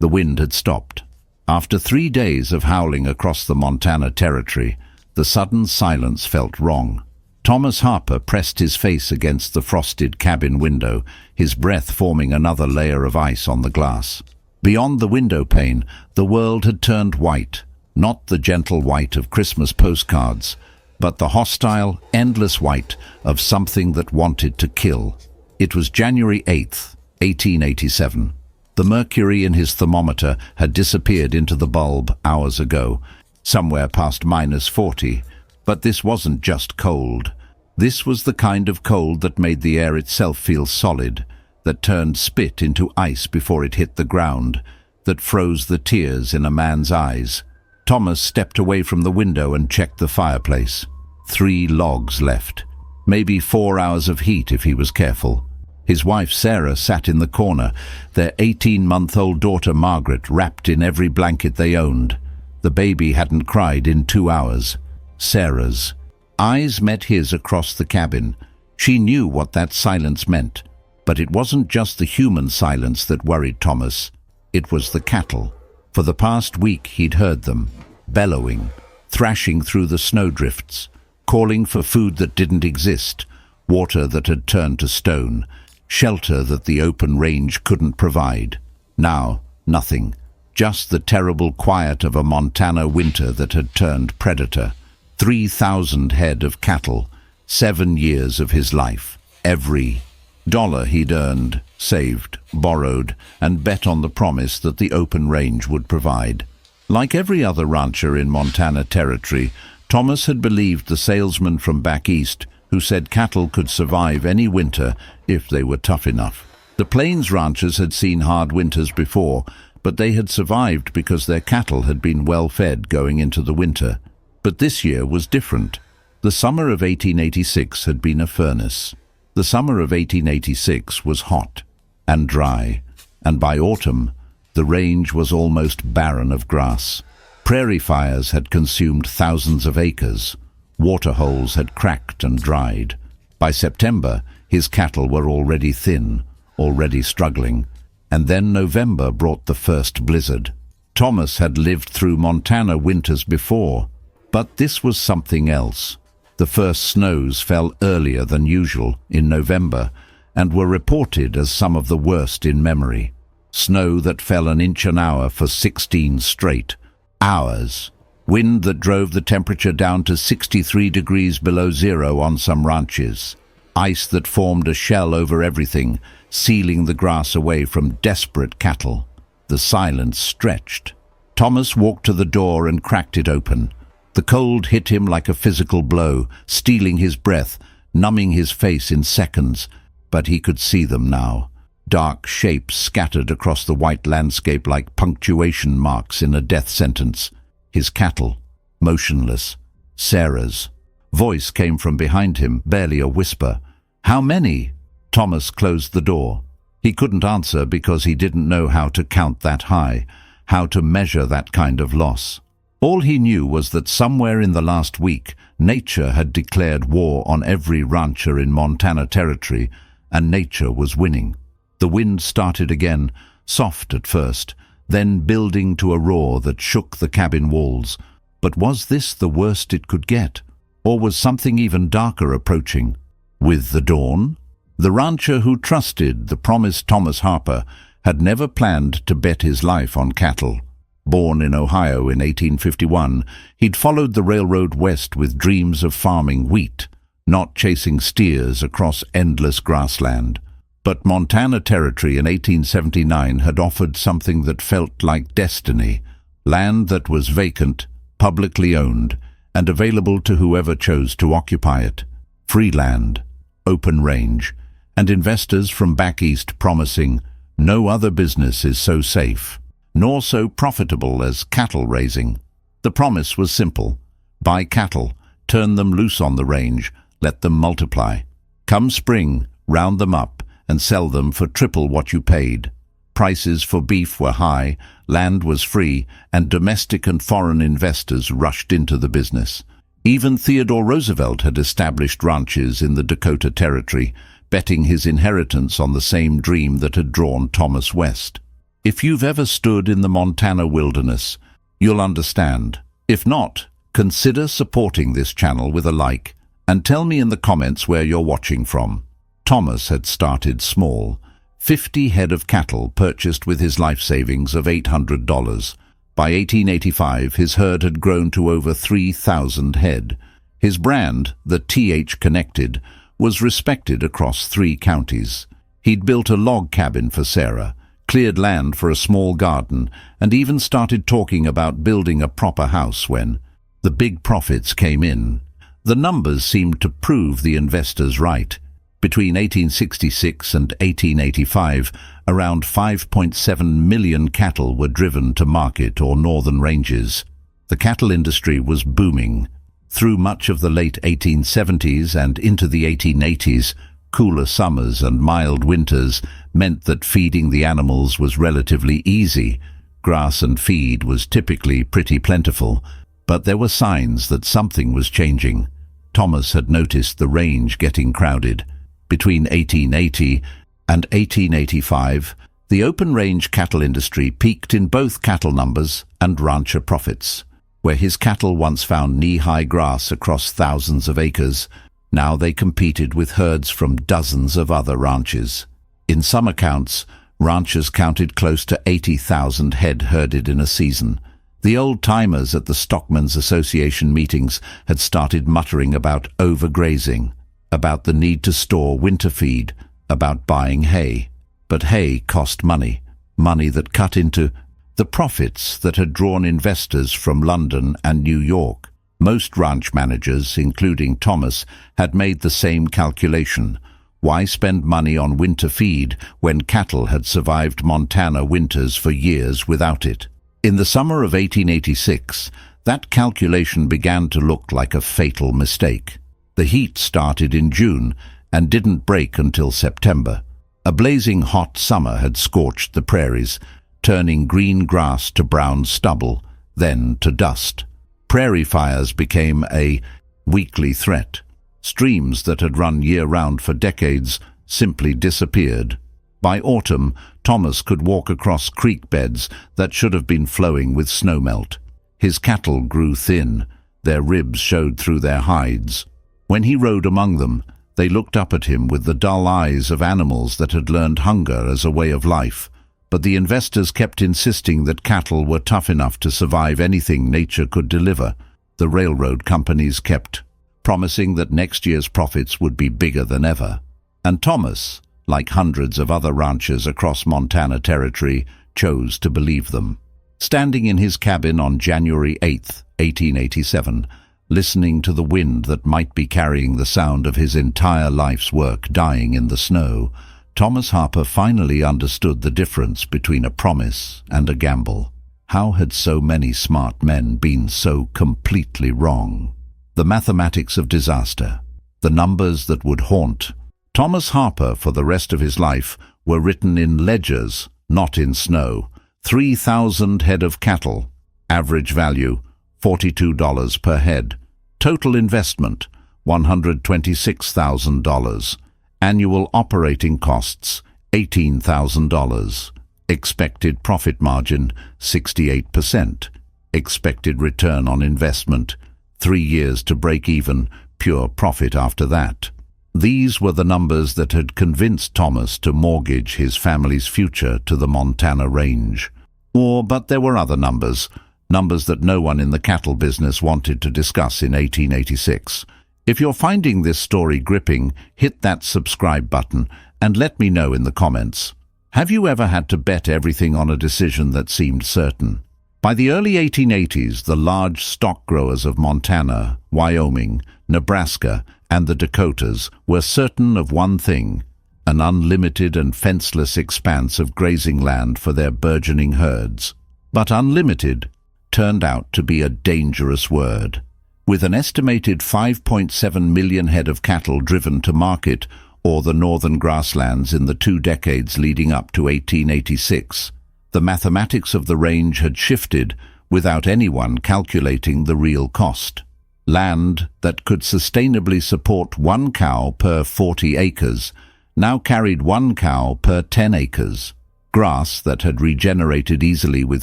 The wind had stopped. After 3 days of howling across the Montana Territory, the sudden silence felt wrong. Thomas Harper pressed his face against the frosted cabin window, his breath forming another layer of ice on the glass. Beyond the window pane, the world had turned white, not the gentle white of Christmas postcards, but the hostile, endless white of something that wanted to kill. It was January 8th, 1887. The mercury in his thermometer had disappeared into the bulb hours ago, somewhere past -40. But this wasn't just cold. This was the kind of cold that made the air itself feel solid, that turned spit into ice before it hit the ground, that froze the tears in a man's eyes. Thomas stepped away from the window and checked the fireplace. 3 logs left. Maybe 4 hours of heat if he was careful. His wife Sarah sat in the corner, their 18-month-old daughter Margaret wrapped in every blanket they owned. The baby hadn't cried in 2 hours. Sarah's eyes met his across the cabin. She knew what that silence meant. But it wasn't just the human silence that worried Thomas. It was the cattle. For the past week he'd heard them, bellowing, thrashing through the snowdrifts, calling for food that didn't exist, water that had turned to stone, shelter that the open range couldn't provide. Now, nothing. Just the terrible quiet of a Montana winter that had turned predator. 3,000 head of cattle, 7 years of his life. Every dollar he'd earned, saved, borrowed, and bet on the promise that the open range would provide. Like every other rancher in Montana Territory, Thomas had believed the salesman from back east who said cattle could survive any winter if they were tough enough. The Plains ranchers had seen hard winters before, but they had survived because their cattle had been well fed going into the winter. But this year was different. The summer of 1886 had been a furnace. The summer of 1886 was hot and dry, and by autumn, the range was almost barren of grass. Prairie fires had consumed thousands of acres. Waterholes had cracked and dried. By September, his cattle were already thin, already struggling, and then November brought the first blizzard. Thomas had lived through Montana winters before, but this was something else. The first snows fell earlier than usual in November and were reported as some of the worst in memory. Snow that fell an inch an hour for 16 straight hours. Wind that drove the temperature down to 63 degrees below zero on some ranches. Ice that formed a shell over everything, sealing the grass away from desperate cattle. The silence stretched. Thomas walked to the door and cracked it open. The cold hit him like a physical blow, stealing his breath, numbing his face in seconds. But he could see them now. Dark shapes scattered across the white landscape like punctuation marks in a death sentence. His cattle, motionless. Sarah's voice came from behind him, barely a whisper. "How many?" Thomas closed the door. He couldn't answer because he didn't know how to count that high, how to measure that kind of loss. All he knew was that somewhere in the last week, nature had declared war on every rancher in Montana Territory, and nature was winning. The wind started again, soft at first, then building to a roar that shook the cabin walls. But was this the worst it could get? Or was something even darker approaching? With the dawn? The rancher who trusted the promised Thomas Harper had never planned to bet his life on cattle. Born in Ohio in 1851, he'd followed the railroad west with dreams of farming wheat, not chasing steers across endless grassland. But Montana Territory in 1879 had offered something that felt like destiny, land that was vacant, publicly owned, and available to whoever chose to occupy it. Free land, open range, and investors from back east promising, no other business is so safe, nor so profitable as cattle raising. The promise was simple. Buy cattle, turn them loose on the range, let them multiply. Come spring, round them up, and sell them for triple what you paid. Prices for beef were high, land was free, and domestic and foreign investors rushed into the business. Even Theodore Roosevelt had established ranches in the Dakota Territory, betting his inheritance on the same dream that had drawn Thomas west. If you've ever stood in the Montana wilderness, you'll understand. If not, consider supporting this channel with a like, and tell me in the comments where you're watching from. Thomas had started small. 50 head of cattle purchased with his life savings of $800. By 1885, his herd had grown to over 3,000 head. His brand, the TH Connected, was respected across 3 counties. He'd built a log cabin for Sarah, cleared land for a small garden, and even started talking about building a proper house when the big profits came in. The numbers seemed to prove the investors right. Between 1866 and 1885, around 5.7 million cattle were driven to market or northern ranges. The cattle industry was booming. Through much of the late 1870s and into the 1880s, cooler summers and mild winters meant that feeding the animals was relatively easy. Grass and feed was typically pretty plentiful, but there were signs that something was changing. Thomas had noticed the range getting crowded. Between 1880 and 1885, the open-range cattle industry peaked in both cattle numbers and rancher profits. Where his cattle once found knee-high grass across thousands of acres, now they competed with herds from dozens of other ranches. In some accounts, ranchers counted close to 80,000 head herded in a season. The old-timers at the Stockmen's Association meetings had started muttering about overgrazing, about the need to store winter feed, about buying hay. But hay cost money, money that cut into the profits that had drawn investors from London and New York. Most ranch managers, including Thomas, had made the same calculation. Why spend money on winter feed when cattle had survived Montana winters for years without it? In the summer of 1886, that calculation began to look like a fatal mistake. The heat started in June and didn't break until September. A blazing hot summer had scorched the prairies, turning green grass to brown stubble, then to dust. Prairie fires became a weekly threat. Streams that had run year-round for decades simply disappeared. By autumn, Thomas could walk across creek beds that should have been flowing with snowmelt. His cattle grew thin, their ribs showed through their hides. When he rode among them, they looked up at him with the dull eyes of animals that had learned hunger as a way of life. But the investors kept insisting that cattle were tough enough to survive anything nature could deliver. The railroad companies kept promising that next year's profits would be bigger than ever. And Thomas, like hundreds of other ranchers across Montana Territory, chose to believe them. Standing in his cabin on January 8, 1887, listening to the wind that might be carrying the sound of his entire life's work dying in the snow, Thomas Harper finally understood the difference between a promise and a gamble. How had so many smart men been so completely wrong? The mathematics of disaster, the numbers that would haunt Thomas Harper for the rest of his life, were written in ledgers, not in snow. 3,000 head of cattle. Average value, $42 per head. Total investment, $126,000. Annual operating costs, $18,000. Expected profit margin, 68%. Expected return on investment, 3 years to break even, pure profit after that. These were the numbers that had convinced Thomas to mortgage his family's future to the Montana range. But there were other numbers that no one in the cattle business wanted to discuss in 1886. If you're finding this story gripping, hit that subscribe button and let me know in the comments. Have you ever had to bet everything on a decision that seemed certain? By the early 1880s, the large stock growers of Montana, Wyoming, Nebraska, and the Dakotas were certain of one thing: an unlimited and fenceless expanse of grazing land for their burgeoning herds. But unlimited turned out to be a dangerous word. With an estimated 5.7 million head of cattle driven to market or the northern grasslands in the 2 decades leading up to 1886, the mathematics of the range had shifted without anyone calculating the real cost. Land that could sustainably support 1 cow per 40 acres now carried 1 cow per 10 acres. Grass that had regenerated easily with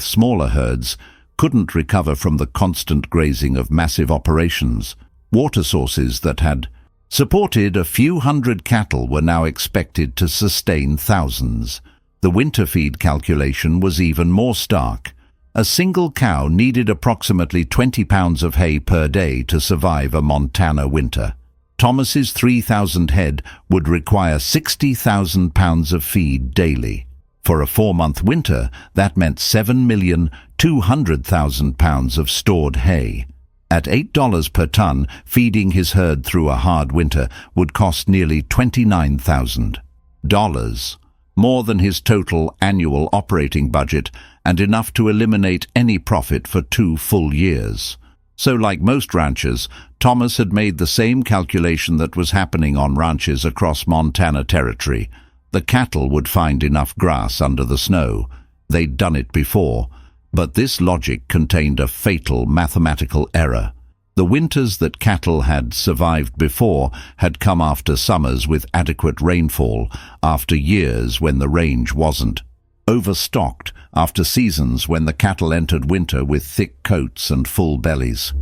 smaller herds couldn't recover from the constant grazing of massive operations. Water sources that had supported a few hundred cattle were now expected to sustain thousands. The winter feed calculation was even more stark. A single cow needed approximately 20 pounds of hay per day to survive a Montana winter. Thomas's 3,000 head would require 60,000 pounds of feed daily. For a 4-month winter, that meant 7,200,000 pounds of stored hay. At $8 per ton, feeding his herd through a hard winter would cost nearly $29,000, more than his total annual operating budget and enough to eliminate any profit for 2 full years. So like most ranchers, Thomas had made the same calculation that was happening on ranches across Montana Territory. The cattle would find enough grass under the snow. They'd done it before. But this logic contained a fatal mathematical error. The winters that cattle had survived before had come after summers with adequate rainfall, after years when the range wasn't. Overstocked, after seasons when the cattle entered winter with thick coats and full bellies.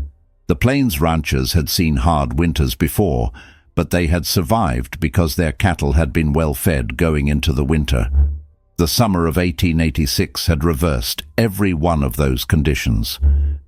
The Plains ranchers had seen hard winters before, but they had survived because their cattle had been well fed going into the winter. The summer of 1886 had reversed every one of those conditions.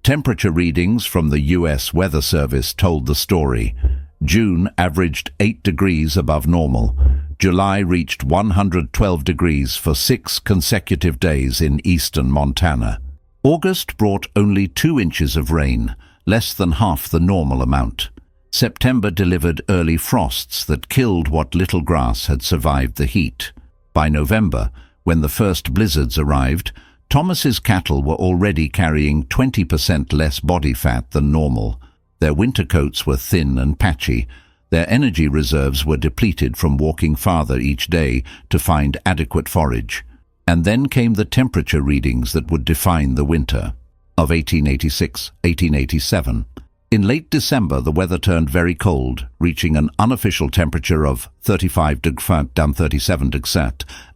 Temperature readings from the U.S. Weather Service told the story. June averaged 8 degrees above normal. July reached 112 degrees for 6 consecutive days in eastern Montana. August brought only 2 inches of rain, less than half the normal amount. September delivered early frosts that killed what little grass had survived the heat. By November, when the first blizzards arrived, Thomas's cattle were already carrying 20% less body fat than normal. Their winter coats were thin and patchy. Their energy reserves were depleted from walking farther each day to find adequate forage. And then came the temperature readings that would define the winter of 1886-1887. In late December, the weather turned very cold, reaching an unofficial temperature of 35 degrees down 37 degrees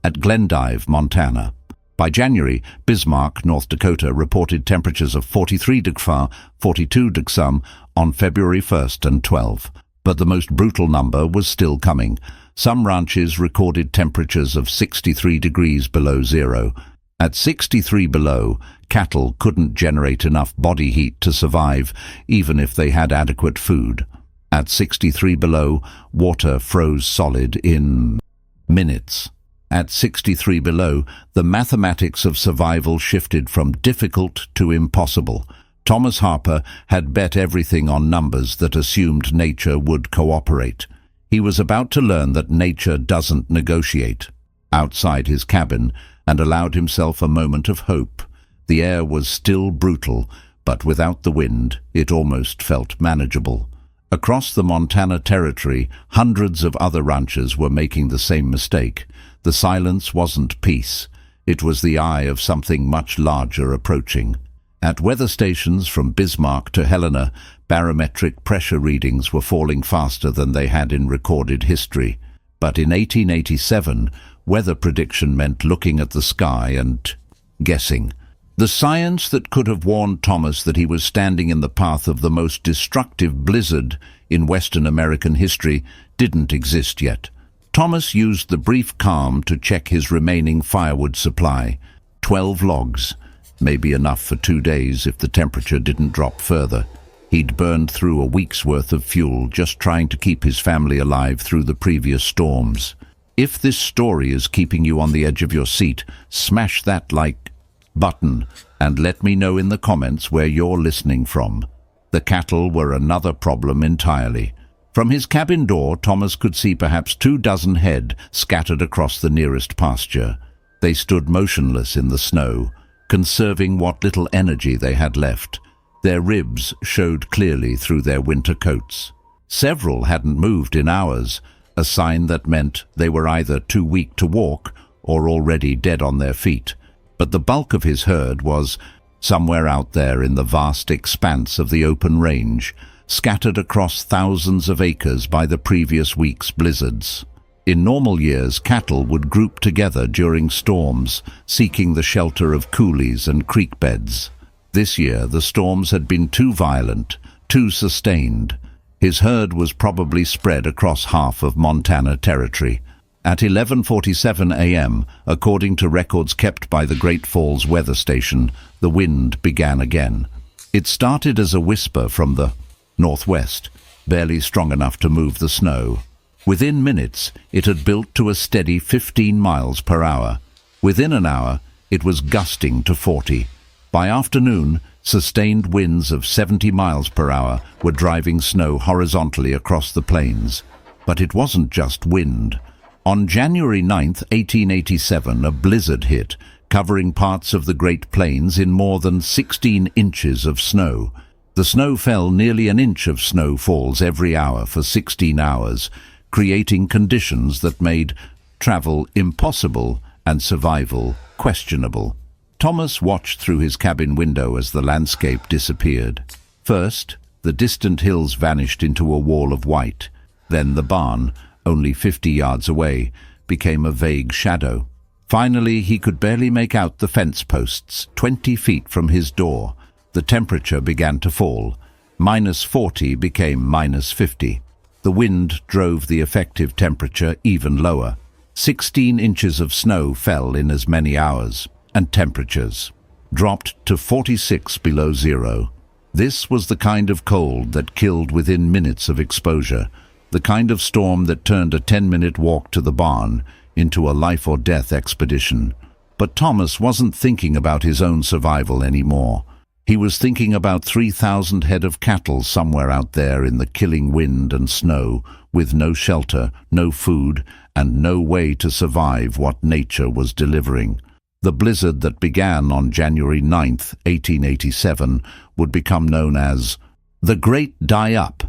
at Glendive, Montana. By January, Bismarck, North Dakota, reported temperatures of 43 degrees 42 degrees on February 1st and 12th. But the most brutal number was still coming. Some ranches recorded temperatures of 63 degrees below zero. At 63 below, cattle couldn't generate enough body heat to survive, even if they had adequate food. At 63 below, water froze solid in minutes. At 63 below, the mathematics of survival shifted from difficult to impossible. Thomas Harper had bet everything on numbers that assumed nature would cooperate. He was about to learn that nature doesn't negotiate. Outside his cabin, and allowed himself a moment of hope. The air was still brutal, but without the wind, it almost felt manageable. Across the Montana Territory, hundreds of other ranchers were making the same mistake. The silence wasn't peace. It was the eye of something much larger approaching. At weather stations from Bismarck to Helena, barometric pressure readings were falling faster than they had in recorded history. But in 1887, weather prediction meant looking at the sky and guessing. The science that could have warned Thomas that he was standing in the path of the most destructive blizzard in Western American history didn't exist yet. Thomas used the brief calm to check his remaining firewood supply. 12 logs, maybe enough for 2 days if the temperature didn't drop further. He'd burned through a week's worth of fuel just trying to keep his family alive through the previous storms. If this story is keeping you on the edge of your seat, smash that like button and let me know in the comments where you're listening from. The cattle were another problem entirely. From his cabin door, Thomas could see perhaps 24 head scattered across the nearest pasture. They stood motionless in the snow, conserving what little energy they had left. Their ribs showed clearly through their winter coats. Several hadn't moved in hours, a sign that meant they were either too weak to walk or already dead on their feet. But the bulk of his herd was somewhere out there in the vast expanse of the open range, scattered across thousands of acres by the previous week's blizzards. In normal years, cattle would group together during storms, seeking the shelter of coulees and creek beds. This year, the storms had been too violent, too sustained. His herd was probably spread across half of Montana Territory. At 11:47 a.m., according to records kept by the Great Falls Weather Station, the wind began again. It started as a whisper from the northwest, barely strong enough to move the snow. Within minutes, it had built to a steady 15 miles per hour. Within an hour, it was gusting to 40. By afternoon, sustained winds of 70 miles per hour were driving snow horizontally across the plains. But it wasn't just wind. On January 9, 1887, a blizzard hit, covering parts of the Great Plains in more than 16 inches of snow. The snow fell nearly an inch of snow falls every hour for 16 hours, creating conditions that made travel impossible and survival questionable. Thomas watched through his cabin window as the landscape disappeared. First, the distant hills vanished into a wall of white. Then the barn, only 50 yards away, became a vague shadow. Finally, he could barely make out the fence posts 20 feet from his door. The temperature began to fall. -40 became -50. The wind drove the effective temperature even lower. 16 inches of snow fell in as many hours, and temperatures dropped to 46 below zero. This was the kind of cold that killed within minutes of exposure, the kind of storm that turned a 10-minute walk to the barn into a life-or-death expedition. But Thomas wasn't thinking about his own survival anymore. He was thinking about 3,000 head of cattle somewhere out there in the killing wind and snow, with no shelter, no food, and no way to survive what nature was delivering. The blizzard that began on January 9, 1887, would become known as the Great Die-Up,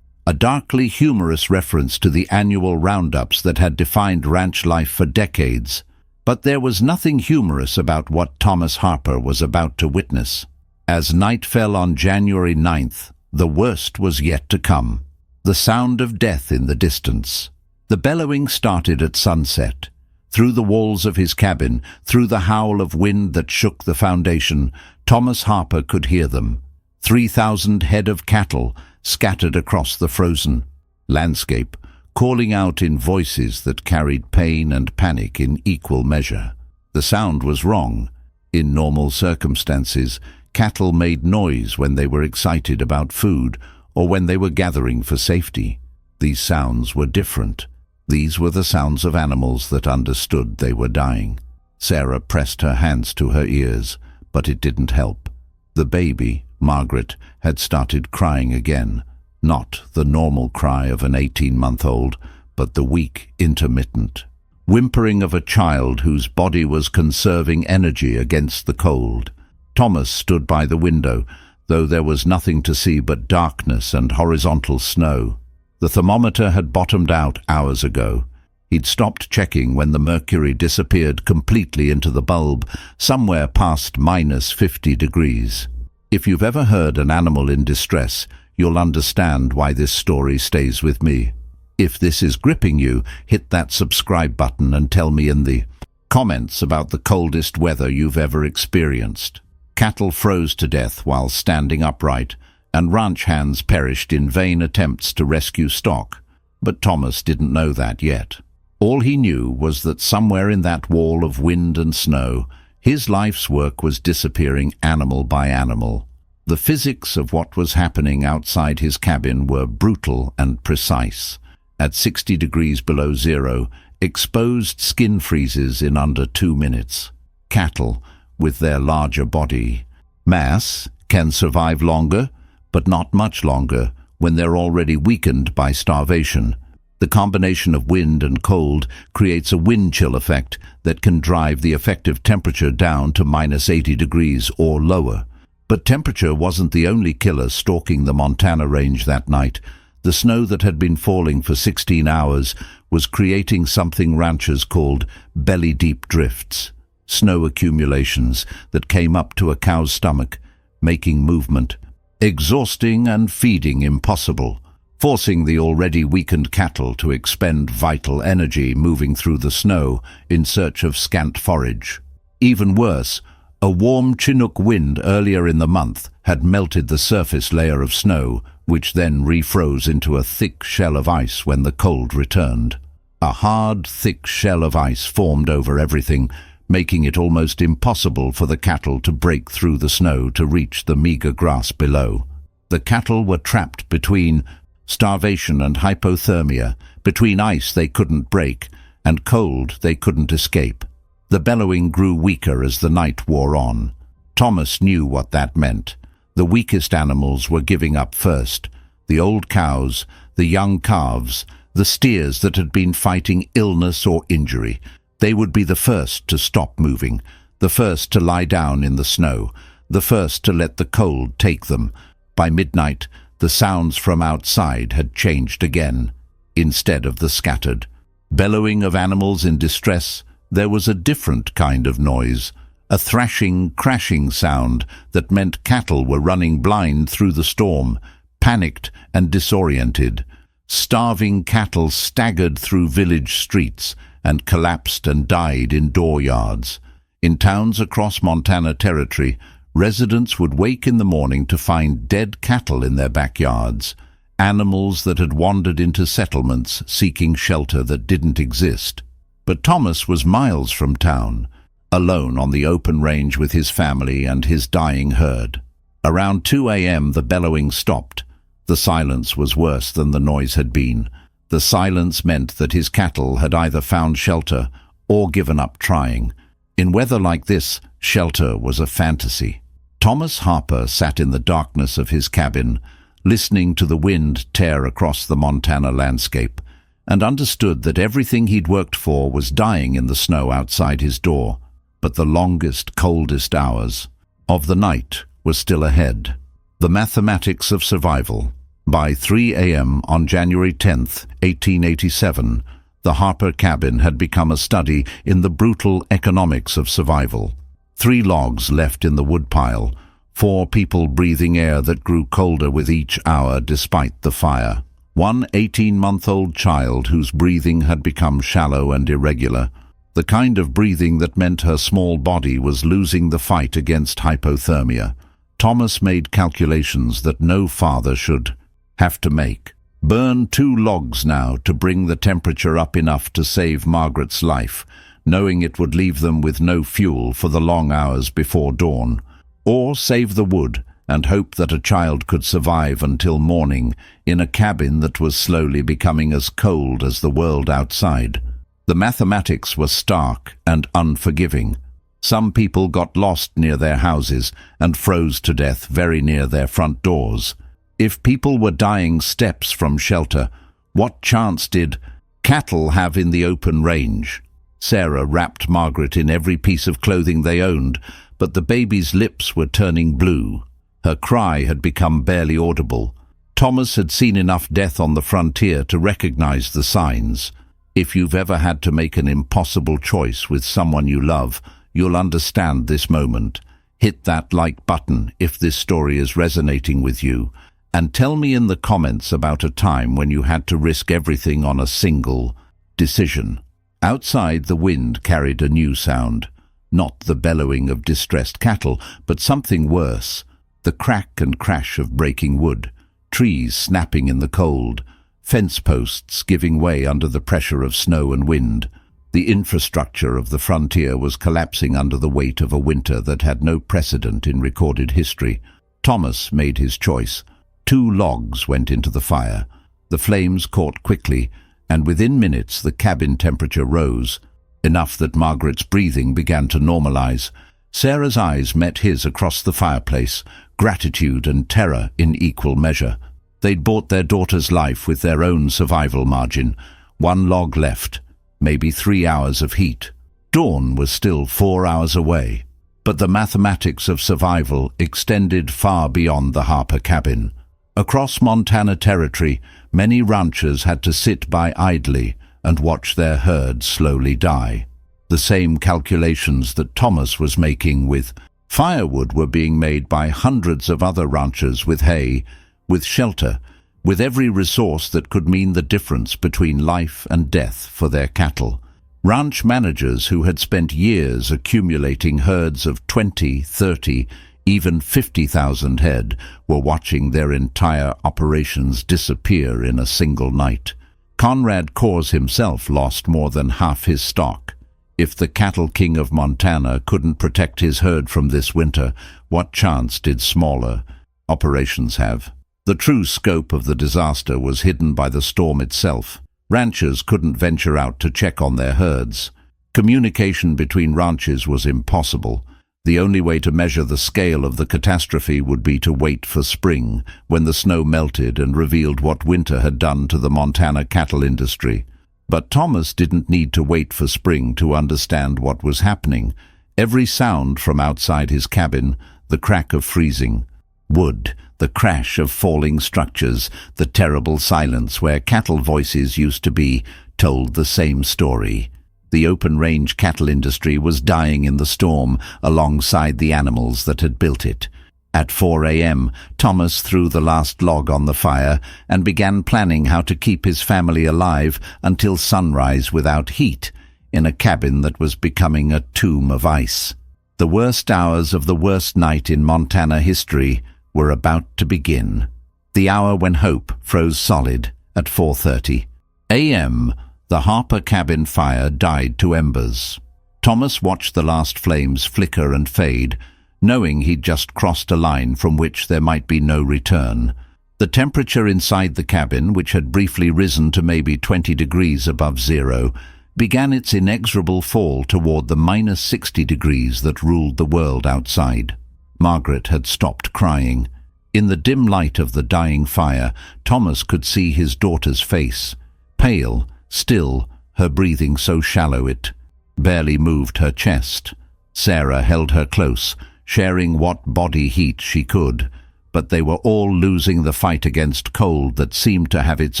a darkly humorous reference to the annual roundups that had defined ranch life for decades. But there was nothing humorous about what Thomas Harper was about to witness. As night fell on January 9th, the worst was yet to come. The sound of death in the distance. The bellowing started at sunset. Through the walls of his cabin, through the howl of wind that shook the foundation, Thomas Harper could hear them. 3,000 head of cattle scattered across the frozen landscape, calling out in voices that carried pain and panic in equal measure. The sound was wrong. In normal circumstances, cattle made noise when they were excited about food or when they were gathering for safety. These sounds were different. These were the sounds of animals that understood they were dying. Sarah pressed her hands to her ears, but it didn't help. The baby, Margaret, had started crying again. Not the normal cry of an 18-month-old, but the weak, intermittent whimpering of a child whose body was conserving energy against the cold. Thomas stood by the window, though there was nothing to see but darkness and horizontal snow. The thermometer had bottomed out hours ago. He'd stopped checking when the mercury disappeared completely into the bulb, somewhere past -50 degrees. If you've ever heard an animal in distress, you'll understand why this story stays with me. If this is gripping you, hit that subscribe button and tell me in the comments about the coldest weather you've ever experienced. Cattle froze to death while standing upright, and ranch hands perished in vain attempts to rescue stock. But Thomas didn't know that yet. All he knew was that somewhere in that wall of wind and snow, his life's work was disappearing animal by animal. The physics of what was happening outside his cabin were brutal and precise. At 60 degrees below zero, exposed skin freezes in under 2 minutes. Cattle, with their larger body mass, can survive longer, but not much longer, when they're already weakened by starvation. The combination of wind and cold creates a wind chill effect that can drive the effective temperature down to -80 degrees or lower. But temperature wasn't the only killer stalking the Montana range that night. The snow that had been falling for 16 hours was creating something ranchers called belly-deep drifts, snow accumulations that came up to a cow's stomach, making movement exhausting and feeding impossible. forcing the already weakened cattle to expend vital energy moving through the snow in search of scant forage. Even worse, a warm Chinook wind earlier in the month had melted the surface layer of snow, which then refroze into a thick shell of ice when the cold returned. A hard, thick shell of ice formed over everything, making it almost impossible for the cattle to break through the snow to reach the meager grass below. The cattle were trapped between starvation and hypothermia, between ice they couldn't break and cold they couldn't escape. The bellowing grew weaker as the night wore on. Thomas knew what that meant. The weakest animals were giving up first. The old cows, the young calves, the steers that had been fighting illness or injury. They would be the first to stop moving, the first to lie down in the snow, the first to let the cold take them. By midnight, the sounds from outside had changed again. Instead of the scattered bellowing of animals in distress, there was a different kind of noise, a thrashing, crashing sound that meant cattle were running blind through the storm, panicked and disoriented. Starving cattle staggered through village streets and collapsed and died in dooryards. In towns across Montana Territory, residents would wake in the morning to find dead cattle in their backyards, animals that had wandered into settlements seeking shelter that didn't exist. But Thomas was miles from town, alone on the open range with his family and his dying herd. Around 2 a.m. the bellowing stopped. The silence was worse than the noise had been. The silence meant that his cattle had either found shelter or given up trying. In weather like this, shelter was a fantasy. Thomas Harper sat in the darkness of his cabin, listening to the wind tear across the Montana landscape, and understood that everything he'd worked for was dying in the snow outside his door. But the longest, coldest hours of the night were still ahead. The Mathematics of Survival. By 3 a.m. on January 10th, 1887, the Harper cabin had become a study in the brutal economics of survival. 3 logs left in the woodpile, 4 people breathing air that grew colder with each hour despite the fire. 1 18-month-old child whose breathing had become shallow and irregular, the kind of breathing that meant her small body was losing the fight against hypothermia. Thomas made calculations that no father should have to make. Burn 2 logs now to bring the temperature up enough to save Margaret's life, knowing it would leave them with no fuel for the long hours before dawn. Or save the wood and hope that a child could survive until morning in a cabin that was slowly becoming as cold as the world outside. The mathematics were stark and unforgiving. Some people got lost near their houses and froze to death very near their front doors. If people were dying steps from shelter, what chance did cattle have in the open range? Sarah wrapped Margaret in every piece of clothing they owned, but the baby's lips were turning blue. Her cry had become barely audible. Thomas had seen enough death on the frontier to recognize the signs. If you've ever had to make an impossible choice with someone you love, you'll understand this moment. Hit that like button if this story is resonating with you, and tell me in the comments about a time when you had to risk everything on a single decision. Outside, the wind carried a new sound, not the bellowing of distressed cattle, but something worse, the crack and crash of breaking wood, trees snapping in the cold, fence posts giving way under the pressure of snow and wind. The infrastructure of the frontier was collapsing under the weight of a winter that had no precedent in recorded history. Thomas made his choice. 2 logs went into the fire. The flames caught quickly, and within minutes the cabin temperature rose, enough that Margaret's breathing began to normalize. Sarah's eyes met his across the fireplace, gratitude and terror in equal measure. They'd bought their daughter's life with their own survival margin. 1 log left, maybe 3 hours of heat. Dawn was still 4 hours away. But the mathematics of survival extended far beyond the Harper cabin. Across Montana Territory, many ranchers had to sit by idly and watch their herds slowly die. The same calculations that Thomas was making with firewood were being made by hundreds of other ranchers with hay, with shelter, with every resource that could mean the difference between life and death for their cattle. Ranch managers who had spent years accumulating herds of 20, 30, even 50,000 head were watching their entire operations disappear in a single night. Conrad Coors himself lost more than half his stock. If the cattle king of Montana couldn't protect his herd from this winter, what chance did smaller operations have? The true scope of the disaster was hidden by the storm itself. Ranchers couldn't venture out to check on their herds. Communication between ranches was impossible. The only way to measure the scale of the catastrophe would be to wait for spring, when the snow melted and revealed what winter had done to the Montana cattle industry. But Thomas didn't need to wait for spring to understand what was happening. Every sound from outside his cabin, the crack of freezing wood, the crash of falling structures, the terrible silence where cattle voices used to be, told the same story. The open-range cattle industry was dying in the storm alongside the animals that had built it. At 4 a.m., Thomas threw the last log on the fire and began planning how to keep his family alive until sunrise without heat, in a cabin that was becoming a tomb of ice. The worst hours of the worst night in Montana history were about to begin. The hour when hope froze solid at 4:30 a.m., the Harper cabin fire died to embers. Thomas watched the last flames flicker and fade, knowing he'd just crossed a line from which there might be no return. The temperature inside the cabin, which had briefly risen to maybe 20 degrees above zero, began its inexorable fall toward the -60 degrees that ruled the world outside. Margaret had stopped crying. In the dim light of the dying fire, Thomas could see his daughter's face, pale, still, her breathing so shallow it barely moved her chest. Sarah held her close, sharing what body heat she could, but they were all losing the fight against cold that seemed to have its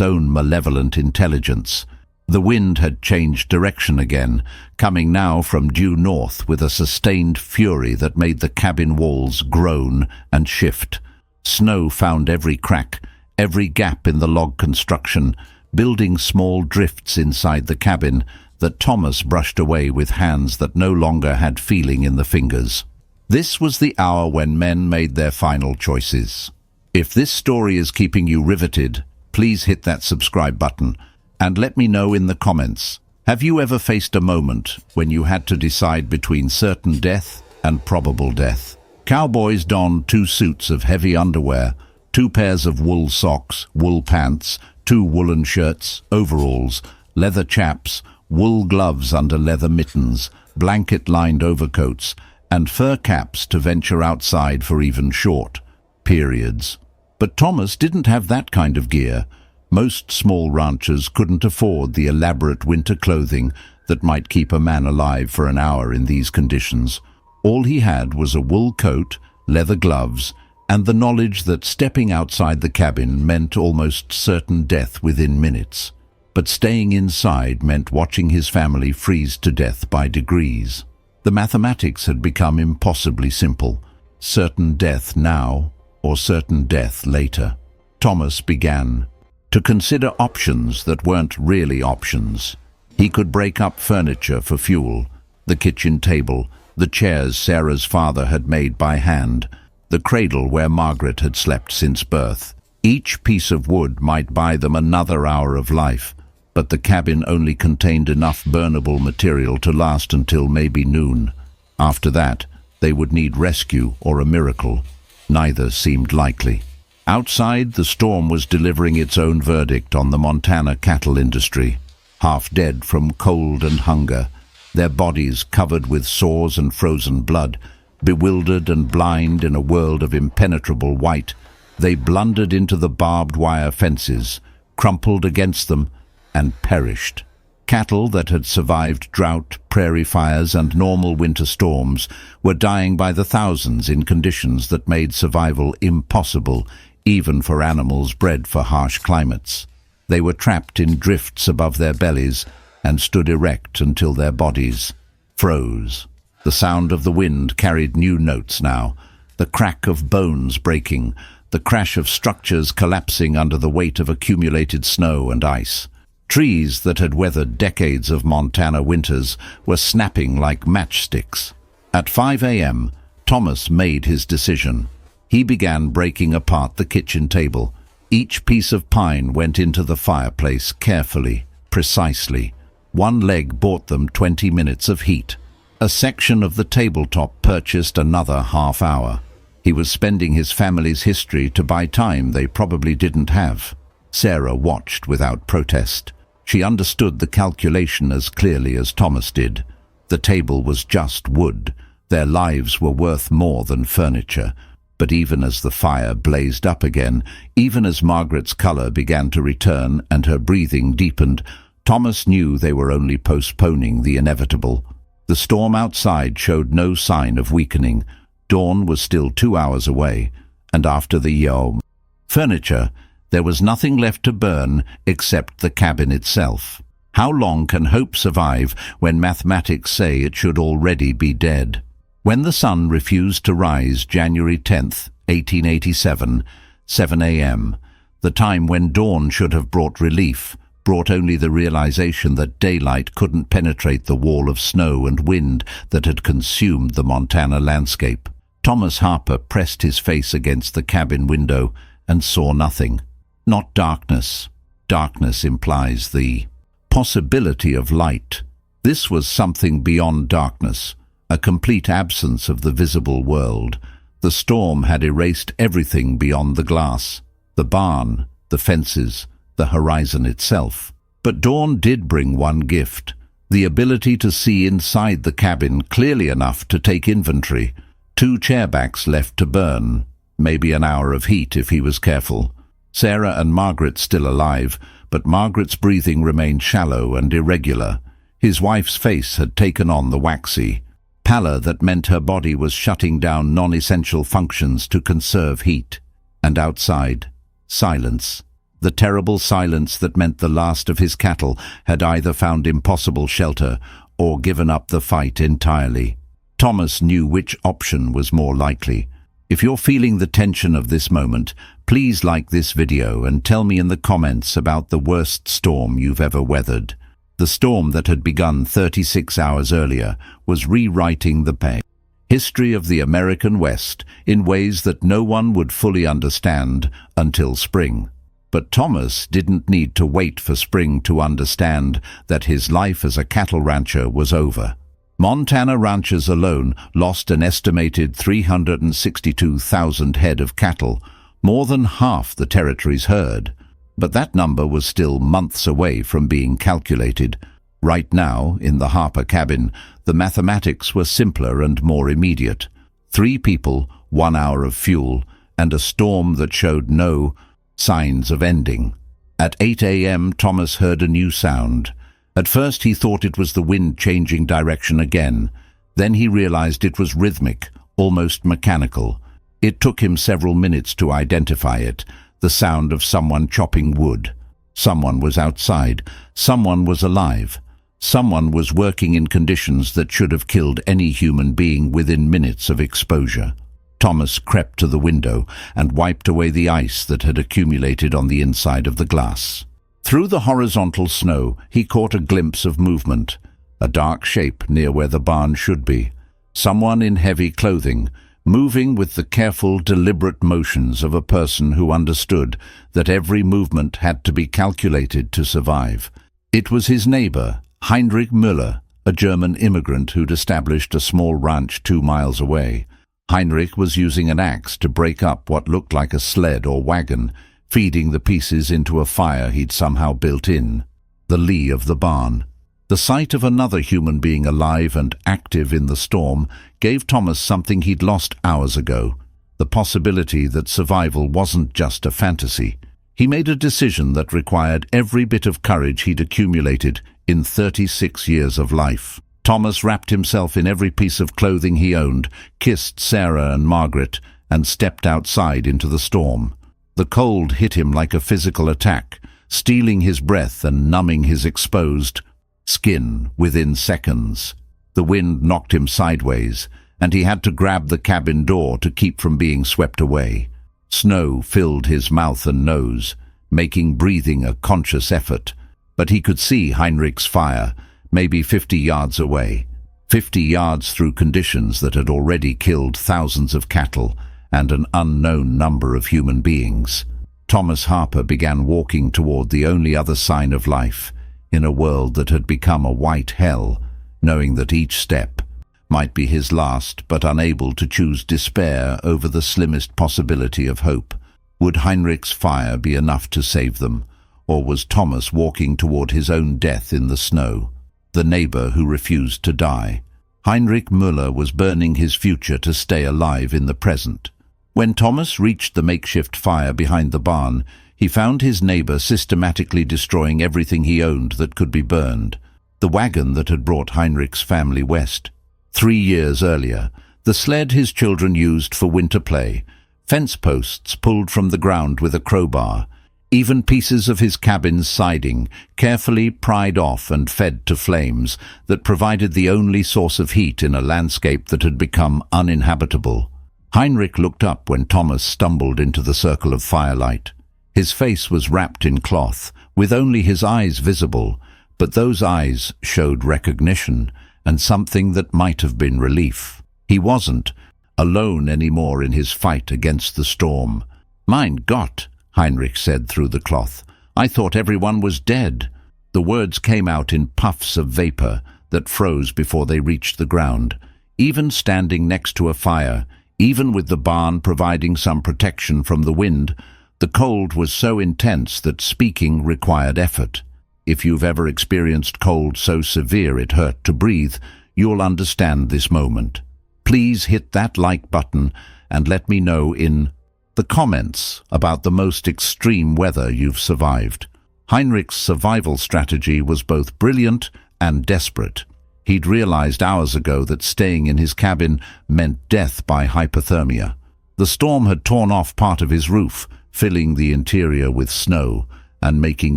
own malevolent intelligence. The wind had changed direction again, coming now from due north with a sustained fury that made the cabin walls groan and shift. Snow found every crack, every gap in the log construction, building small drifts inside the cabin that Thomas brushed away with hands that no longer had feeling in the fingers. This was the hour when men made their final choices. If this story is keeping you riveted, please hit that subscribe button and let me know in the comments. Have you ever faced a moment when you had to decide between certain death and probable death? Cowboys donned 2 suits of heavy underwear, 2 pairs of wool socks, wool pants, 2 woolen shirts, overalls, leather chaps, wool gloves under leather mittens, blanket-lined overcoats, and fur caps to venture outside for even short periods. But Thomas didn't have that kind of gear. Most small ranchers couldn't afford the elaborate winter clothing that might keep a man alive for an hour in these conditions. All he had was a wool coat, leather gloves, and the knowledge that stepping outside the cabin meant almost certain death within minutes. But staying inside meant watching his family freeze to death by degrees. The mathematics had become impossibly simple. Certain death now, or certain death later. Thomas began to consider options that weren't really options. He could break up furniture for fuel, the kitchen table, the chairs Sarah's father had made by hand, the cradle where Margaret had slept since birth. Each piece of wood might buy them another hour of life, but the cabin only contained enough burnable material to last until maybe noon. After that, they would need rescue or a miracle. Neither seemed likely. Outside, the storm was delivering its own verdict on the Montana cattle industry. Half dead from cold and hunger, their bodies covered with sores and frozen blood, bewildered and blind in a world of impenetrable white, they blundered into the barbed wire fences, crumpled against them, and perished. Cattle that had survived drought, prairie fires, and normal winter storms were dying by the thousands in conditions that made survival impossible, even for animals bred for harsh climates. They were trapped in drifts above their bellies and stood erect until their bodies froze. The sound of the wind carried new notes now, the crack of bones breaking, the crash of structures collapsing under the weight of accumulated snow and ice. Trees that had weathered decades of Montana winters were snapping like matchsticks. At 5 a.m., Thomas made his decision. He began breaking apart the kitchen table. Each piece of pine went into the fireplace carefully, precisely. One leg bought them 20 minutes of heat. A section of the tabletop purchased another half hour. He was spending his family's history to buy time they probably didn't have. Sarah watched without protest. She understood the calculation as clearly as Thomas did. The table was just wood. Their lives were worth more than furniture. But even as the fire blazed up again, even as Margaret's color began to return and her breathing deepened, Thomas knew they were only postponing the inevitable. The storm outside showed no sign of weakening. Dawn was still 2 hours away, and after the furniture, there was nothing left to burn except the cabin itself. How long can hope survive when mathematics say it should already be dead? When the sun refused to rise January 10th, 1887, 7 a.m., the time when dawn should have brought relief, brought only the realization that daylight couldn't penetrate the wall of snow and wind that had consumed the Montana landscape. Thomas Harper pressed his face against the cabin window and saw nothing. Not darkness. Darkness implies the possibility of light. This was something beyond darkness, a complete absence of the visible world. The storm had erased everything beyond the glass, the barn, the fences, the horizon itself. But dawn did bring one gift, the ability to see inside the cabin clearly enough to take inventory. 2 chairbacks left to burn, maybe an hour of heat if he was careful. Sarah and Margaret still alive, but Margaret's breathing remained shallow and irregular. His wife's face had taken on the waxy pallor that meant her body was shutting down non-essential functions to conserve heat. And outside, silence. The terrible silence that meant the last of his cattle had either found impossible shelter or given up the fight entirely. Thomas knew which option was more likely. If you're feeling the tension of this moment, please like this video and tell me in the comments about the worst storm you've ever weathered. The storm that had begun 36 hours earlier was rewriting the history of the American West in ways that no one would fully understand until spring. But Thomas didn't need to wait for spring to understand that his life as a cattle rancher was over. Montana ranchers alone lost an estimated 362,000 head of cattle, more than half the territory's herd. But that number was still months away from being calculated. Right now, in the Harper cabin, the mathematics were simpler and more immediate. 3 people, 1 hour of fuel, and a storm that showed no signs of ending. At 8 a.m., Thomas heard a new sound. At first he thought it was the wind changing direction again. Then he realized it was rhythmic, almost mechanical. It took him several minutes to identify it, the sound of someone chopping wood. Someone was outside. Someone was alive. Someone was working in conditions that should have killed any human being within minutes of exposure. Thomas crept to the window and wiped away the ice that had accumulated on the inside of the glass. Through the horizontal snow, he caught a glimpse of movement, a dark shape near where the barn should be. Someone in heavy clothing, moving with the careful, deliberate motions of a person who understood that every movement had to be calculated to survive. It was his neighbor, Heinrich Müller, a German immigrant who'd established a small ranch 2 miles away. Heinrich was using an axe to break up what looked like a sled or wagon, feeding the pieces into a fire he'd somehow built in the lee of the barn. The sight of another human being alive and active in the storm gave Thomas something he'd lost hours ago, the possibility that survival wasn't just a fantasy. He made a decision that required every bit of courage he'd accumulated in 36 years of life. Thomas wrapped himself in every piece of clothing he owned, kissed Sarah and Margaret, and stepped outside into the storm. The cold hit him like a physical attack, stealing his breath and numbing his exposed skin within seconds. The wind knocked him sideways, and he had to grab the cabin door to keep from being swept away. Snow filled his mouth and nose, making breathing a conscious effort, but he could see Heinrich's fire, maybe 50 yards away. 50 yards through conditions that had already killed thousands of cattle and an unknown number of human beings. Thomas Harper began walking toward the only other sign of life in a world that had become a white hell, knowing that each step might be his last, but unable to choose despair over the slimmest possibility of hope. Would Heinrich's fire be enough to save them, or was Thomas walking toward his own death in the snow, the neighbor who refused to die? Heinrich Müller was burning his future to stay alive in the present. When Thomas reached the makeshift fire behind the barn, he found his neighbor systematically destroying everything he owned that could be burned. The wagon that had brought Heinrich's family west. 3 years earlier, the sled his children used for winter play, fence posts pulled from the ground with a crowbar, even pieces of his cabin's siding carefully pried off and fed to flames that provided the only source of heat in a landscape that had become uninhabitable. Heinrich looked up when Thomas stumbled into the circle of firelight. His face was wrapped in cloth, with only his eyes visible, but those eyes showed recognition and something that might have been relief. He wasn't alone anymore in his fight against the storm. "Mein Gott," Heinrich said through the cloth. "I thought everyone was dead." The words came out in puffs of vapor that froze before they reached the ground. Even standing next to a fire, even with the barn providing some protection from the wind, the cold was so intense that speaking required effort. If you've ever experienced cold so severe it hurt to breathe, you'll understand this moment. Please hit that like button and let me know in the comments about the most extreme weather you've survived. Heinrich's survival strategy was both brilliant and desperate. He'd realized hours ago that staying in his cabin meant death by hypothermia. The storm had torn off part of his roof, filling the interior with snow and making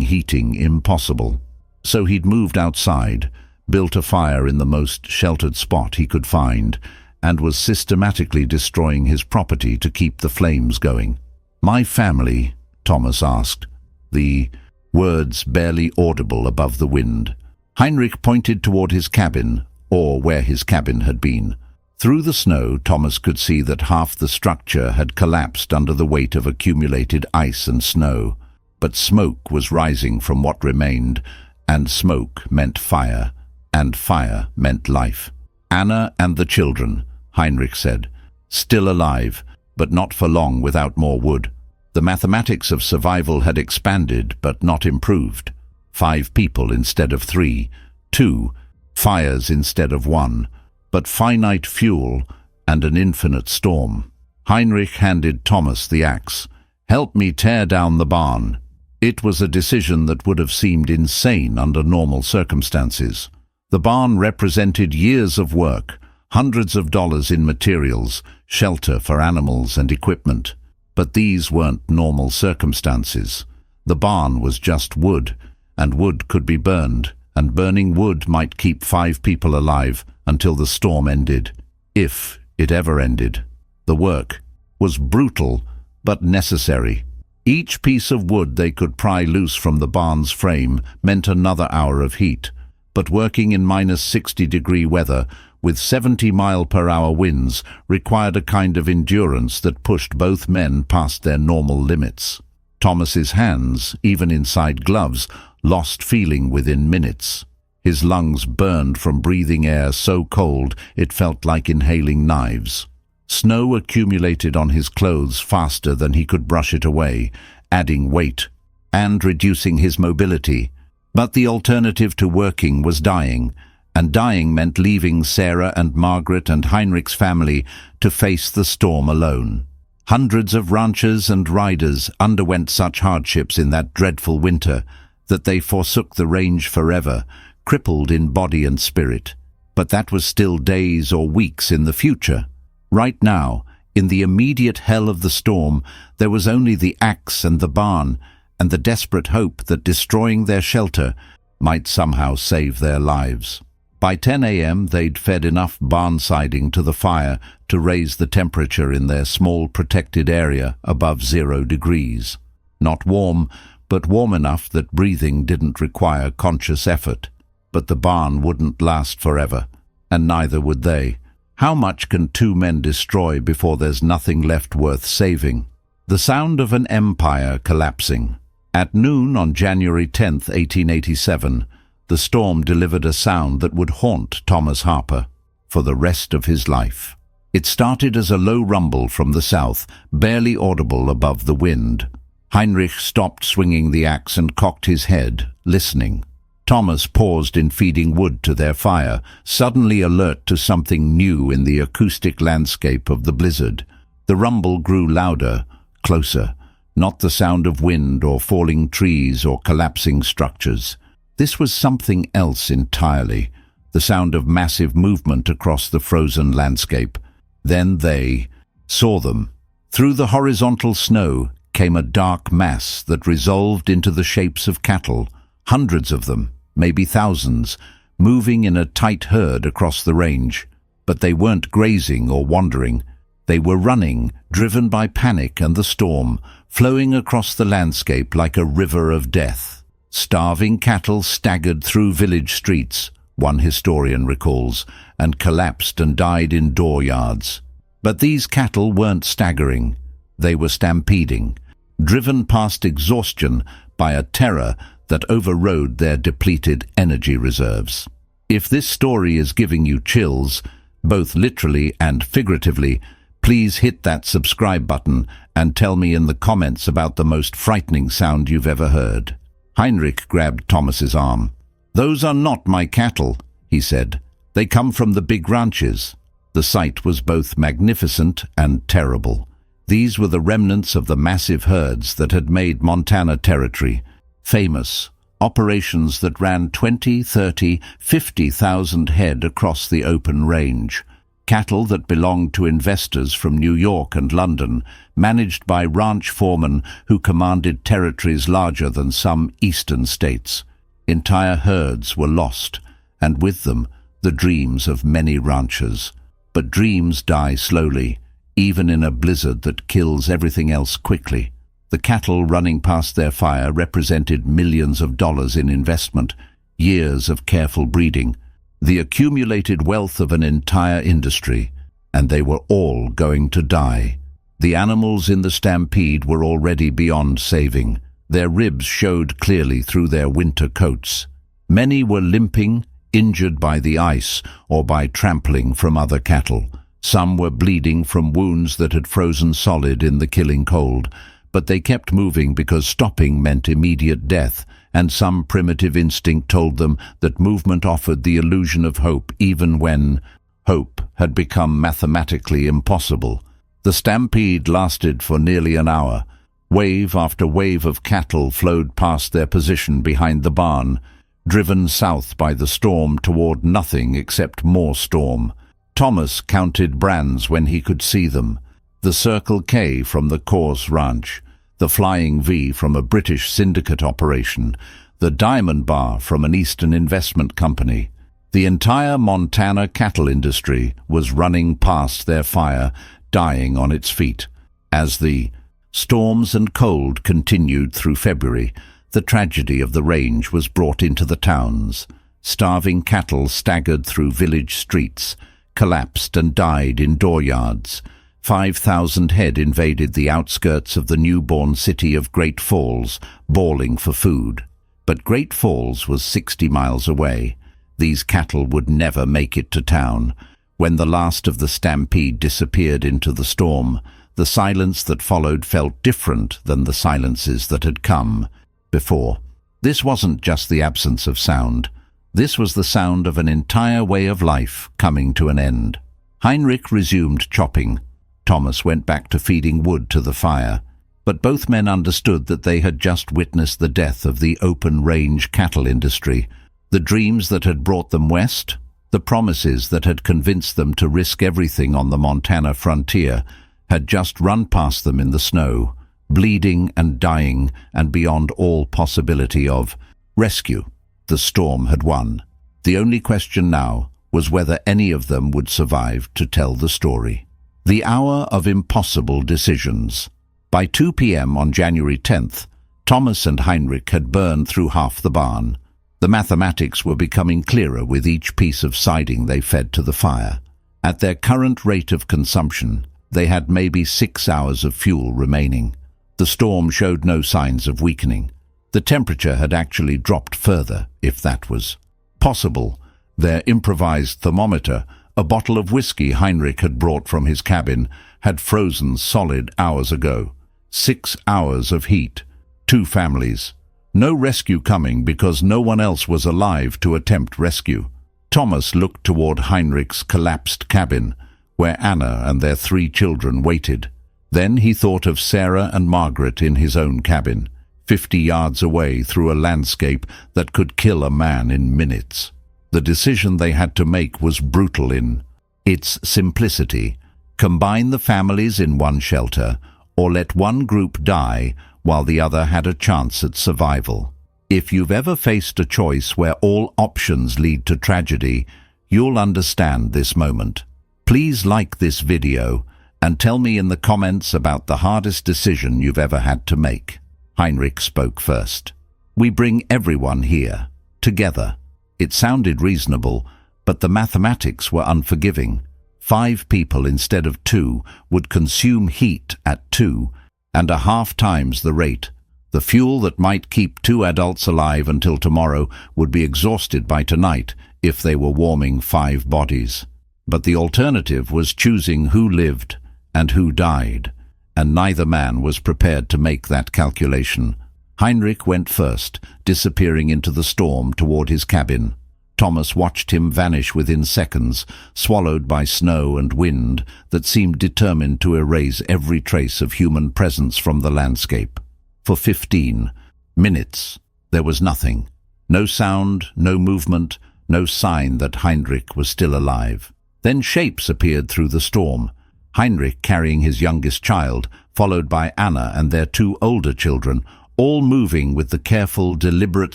heating impossible. So he'd moved outside, built a fire in the most sheltered spot he could find, and was systematically destroying his property to keep the flames going. "My family?" Thomas asked, the words barely audible above the wind. Heinrich pointed toward his cabin, or where his cabin had been. Through the snow, Thomas could see that half the structure had collapsed under the weight of accumulated ice and snow. But smoke was rising from what remained, and smoke meant fire, and fire meant life. "Anna and the children," Heinrich said, "still alive, but not for long without more wood." The mathematics of survival had expanded, but not improved. 5 people instead of 3, 2 fires instead of 1, but finite fuel and an infinite storm. Heinrich handed Thomas the axe. "Help me tear down the barn." It was a decision that would have seemed insane under normal circumstances. The barn represented years of work, hundreds of dollars in materials, shelter for animals and equipment. But these weren't normal circumstances. The barn was just wood, and wood could be burned, and burning wood might keep 5 people alive until the storm ended, if it ever ended. The work was brutal, but necessary. Each piece of wood they could pry loose from the barn's frame meant another hour of heat, but working in -60-degree weather with 70-mile-per-hour winds required a kind of endurance that pushed both men past their normal limits. Thomas's hands, even inside gloves, lost feeling within minutes. His lungs burned from breathing air so cold it felt like inhaling knives. Snow accumulated on his clothes faster than he could brush it away, adding weight and reducing his mobility. But the alternative to working was dying, and dying meant leaving Sarah and Margaret and Heinrich's family to face the storm alone. Hundreds of ranchers and riders underwent such hardships in that dreadful winter that they forsook the range forever, crippled in body and spirit. But that was still days or weeks in the future. Right now, in the immediate hell of the storm, there was only the axe and the barn, and the desperate hope that destroying their shelter might somehow save their lives. By 10 a.m. they'd fed enough barn siding to the fire to raise the temperature in their small protected area above 0 degrees. Not warm, but warm enough that breathing didn't require conscious effort. But the barn wouldn't last forever, and neither would they. How much can two men destroy before there's nothing left worth saving? The sound of an empire collapsing. At noon on January 10, 1887, the storm delivered a sound that would haunt Thomas Harper for the rest of his life. It started as a low rumble from the south, barely audible above the wind. Heinrich stopped swinging the axe and cocked his head, listening. Thomas paused in feeding wood to their fire, suddenly alert to something new in the acoustic landscape of the blizzard. The rumble grew louder, closer, not the sound of wind or falling trees or collapsing structures. This was something else entirely, the sound of massive movement across the frozen landscape. Then they saw them. Through the horizontal snow came a dark mass that resolved into the shapes of cattle, hundreds of them, maybe thousands, moving in a tight herd across the range. But they weren't grazing or wandering. They were running, driven by panic and the storm, flowing across the landscape like a river of death. Starving cattle staggered through village streets, one historian recalls, and collapsed and died in dooryards. But these cattle weren't staggering. They were stampeding, driven past exhaustion by a terror that overrode their depleted energy reserves. If this story is giving you chills, both literally and figuratively, please hit that subscribe button and tell me in the comments about the most frightening sound you've ever heard. Heinrich grabbed Thomas's arm. "Those are not my cattle," he said. "They come from the big ranches." The sight was both magnificent and terrible. These were the remnants of the massive herds that had made Montana Territory famous, operations that ran 20, 30, 50,000 head across the open range. Cattle that belonged to investors from New York and London, managed by ranch foremen who commanded territories larger than some eastern states. Entire herds were lost, and with them the dreams of many ranchers. But dreams die slowly, even in a blizzard that kills everything else quickly. The cattle running past their fire represented millions of dollars in investment, years of careful breeding, the accumulated wealth of an entire industry, and they were all going to die. The animals in the stampede were already beyond saving. Their ribs showed clearly through their winter coats. Many were limping, injured by the ice or by trampling from other cattle. Some were bleeding from wounds that had frozen solid in the killing cold, but they kept moving because stopping meant immediate death, and some primitive instinct told them that movement offered the illusion of hope even when hope had become mathematically impossible. The stampede lasted for nearly an hour. Wave after wave of cattle flowed past their position behind the barn, driven south by the storm toward nothing except more storm. Thomas counted brands when he could see them. The Circle K from the Coors Ranch, the Flying V from a British syndicate operation, the Diamond Bar from an Eastern investment company. The entire Montana cattle industry was running past their fire, dying on its feet. As the storms and cold continued through February, the tragedy of the range was brought into the towns. Starving cattle staggered through village streets, collapsed and died in dooryards. 5,000 head invaded the outskirts of the newborn city of Great Falls, bawling for food. But Great Falls was 60 miles away. These cattle would never make it to town. When the last of the stampede disappeared into the storm, the silence that followed felt different than the silences that had come before. This wasn't just the absence of sound. This was the sound of an entire way of life coming to an end. Heinrich resumed chopping. Thomas went back to feeding wood to the fire. But both men understood that they had just witnessed the death of the open-range cattle industry. The dreams that had brought them west, the promises that had convinced them to risk everything on the Montana frontier, had just run past them in the snow, bleeding and dying and beyond all possibility of rescue. The storm had won. The only question now was whether any of them would survive to tell the story. The hour of impossible decisions. By 2 p.m. on January 10th, Thomas and Heinrich had burned through half the barn. The mathematics were becoming clearer with each piece of siding they fed to the fire. At their current rate of consumption, they had maybe 6 hours of fuel remaining. The storm showed no signs of weakening. The temperature had actually dropped further, if that was possible. Their improvised thermometer, a bottle of whiskey Heinrich had brought from his cabin, had frozen solid hours ago. 6 hours of heat. 2 families. No rescue coming because no one else was alive to attempt rescue. Thomas looked toward Heinrich's collapsed cabin, where Anna and their 3 children waited. Then he thought of Sarah and Margaret in his own cabin, 50 yards away through a landscape that could kill a man in minutes. The decision they had to make was brutal in its simplicity. Combine the families in one shelter, or let one group die while the other had a chance at survival. If you've ever faced a choice where all options lead to tragedy, you'll understand this moment. Please like this video and tell me in the comments about the hardest decision you've ever had to make. Heinrich spoke first. We bring everyone here, together. It sounded reasonable, but the mathematics were unforgiving. 5 people instead of 2 would consume heat at 2.5 times the rate. The fuel that might keep 2 adults alive until tomorrow would be exhausted by tonight if they were warming 5 bodies. But the alternative was choosing who lived and who died, and neither man was prepared to make that calculation. Heinrich went first, disappearing into the storm toward his cabin. Thomas watched him vanish within seconds, swallowed by snow and wind that seemed determined to erase every trace of human presence from the landscape. For 15 minutes, there was nothing. No sound, no movement, no sign that Heinrich was still alive. Then shapes appeared through the storm. Heinrich carrying his youngest child, followed by Anna and their 2 older children, all moving with the careful, deliberate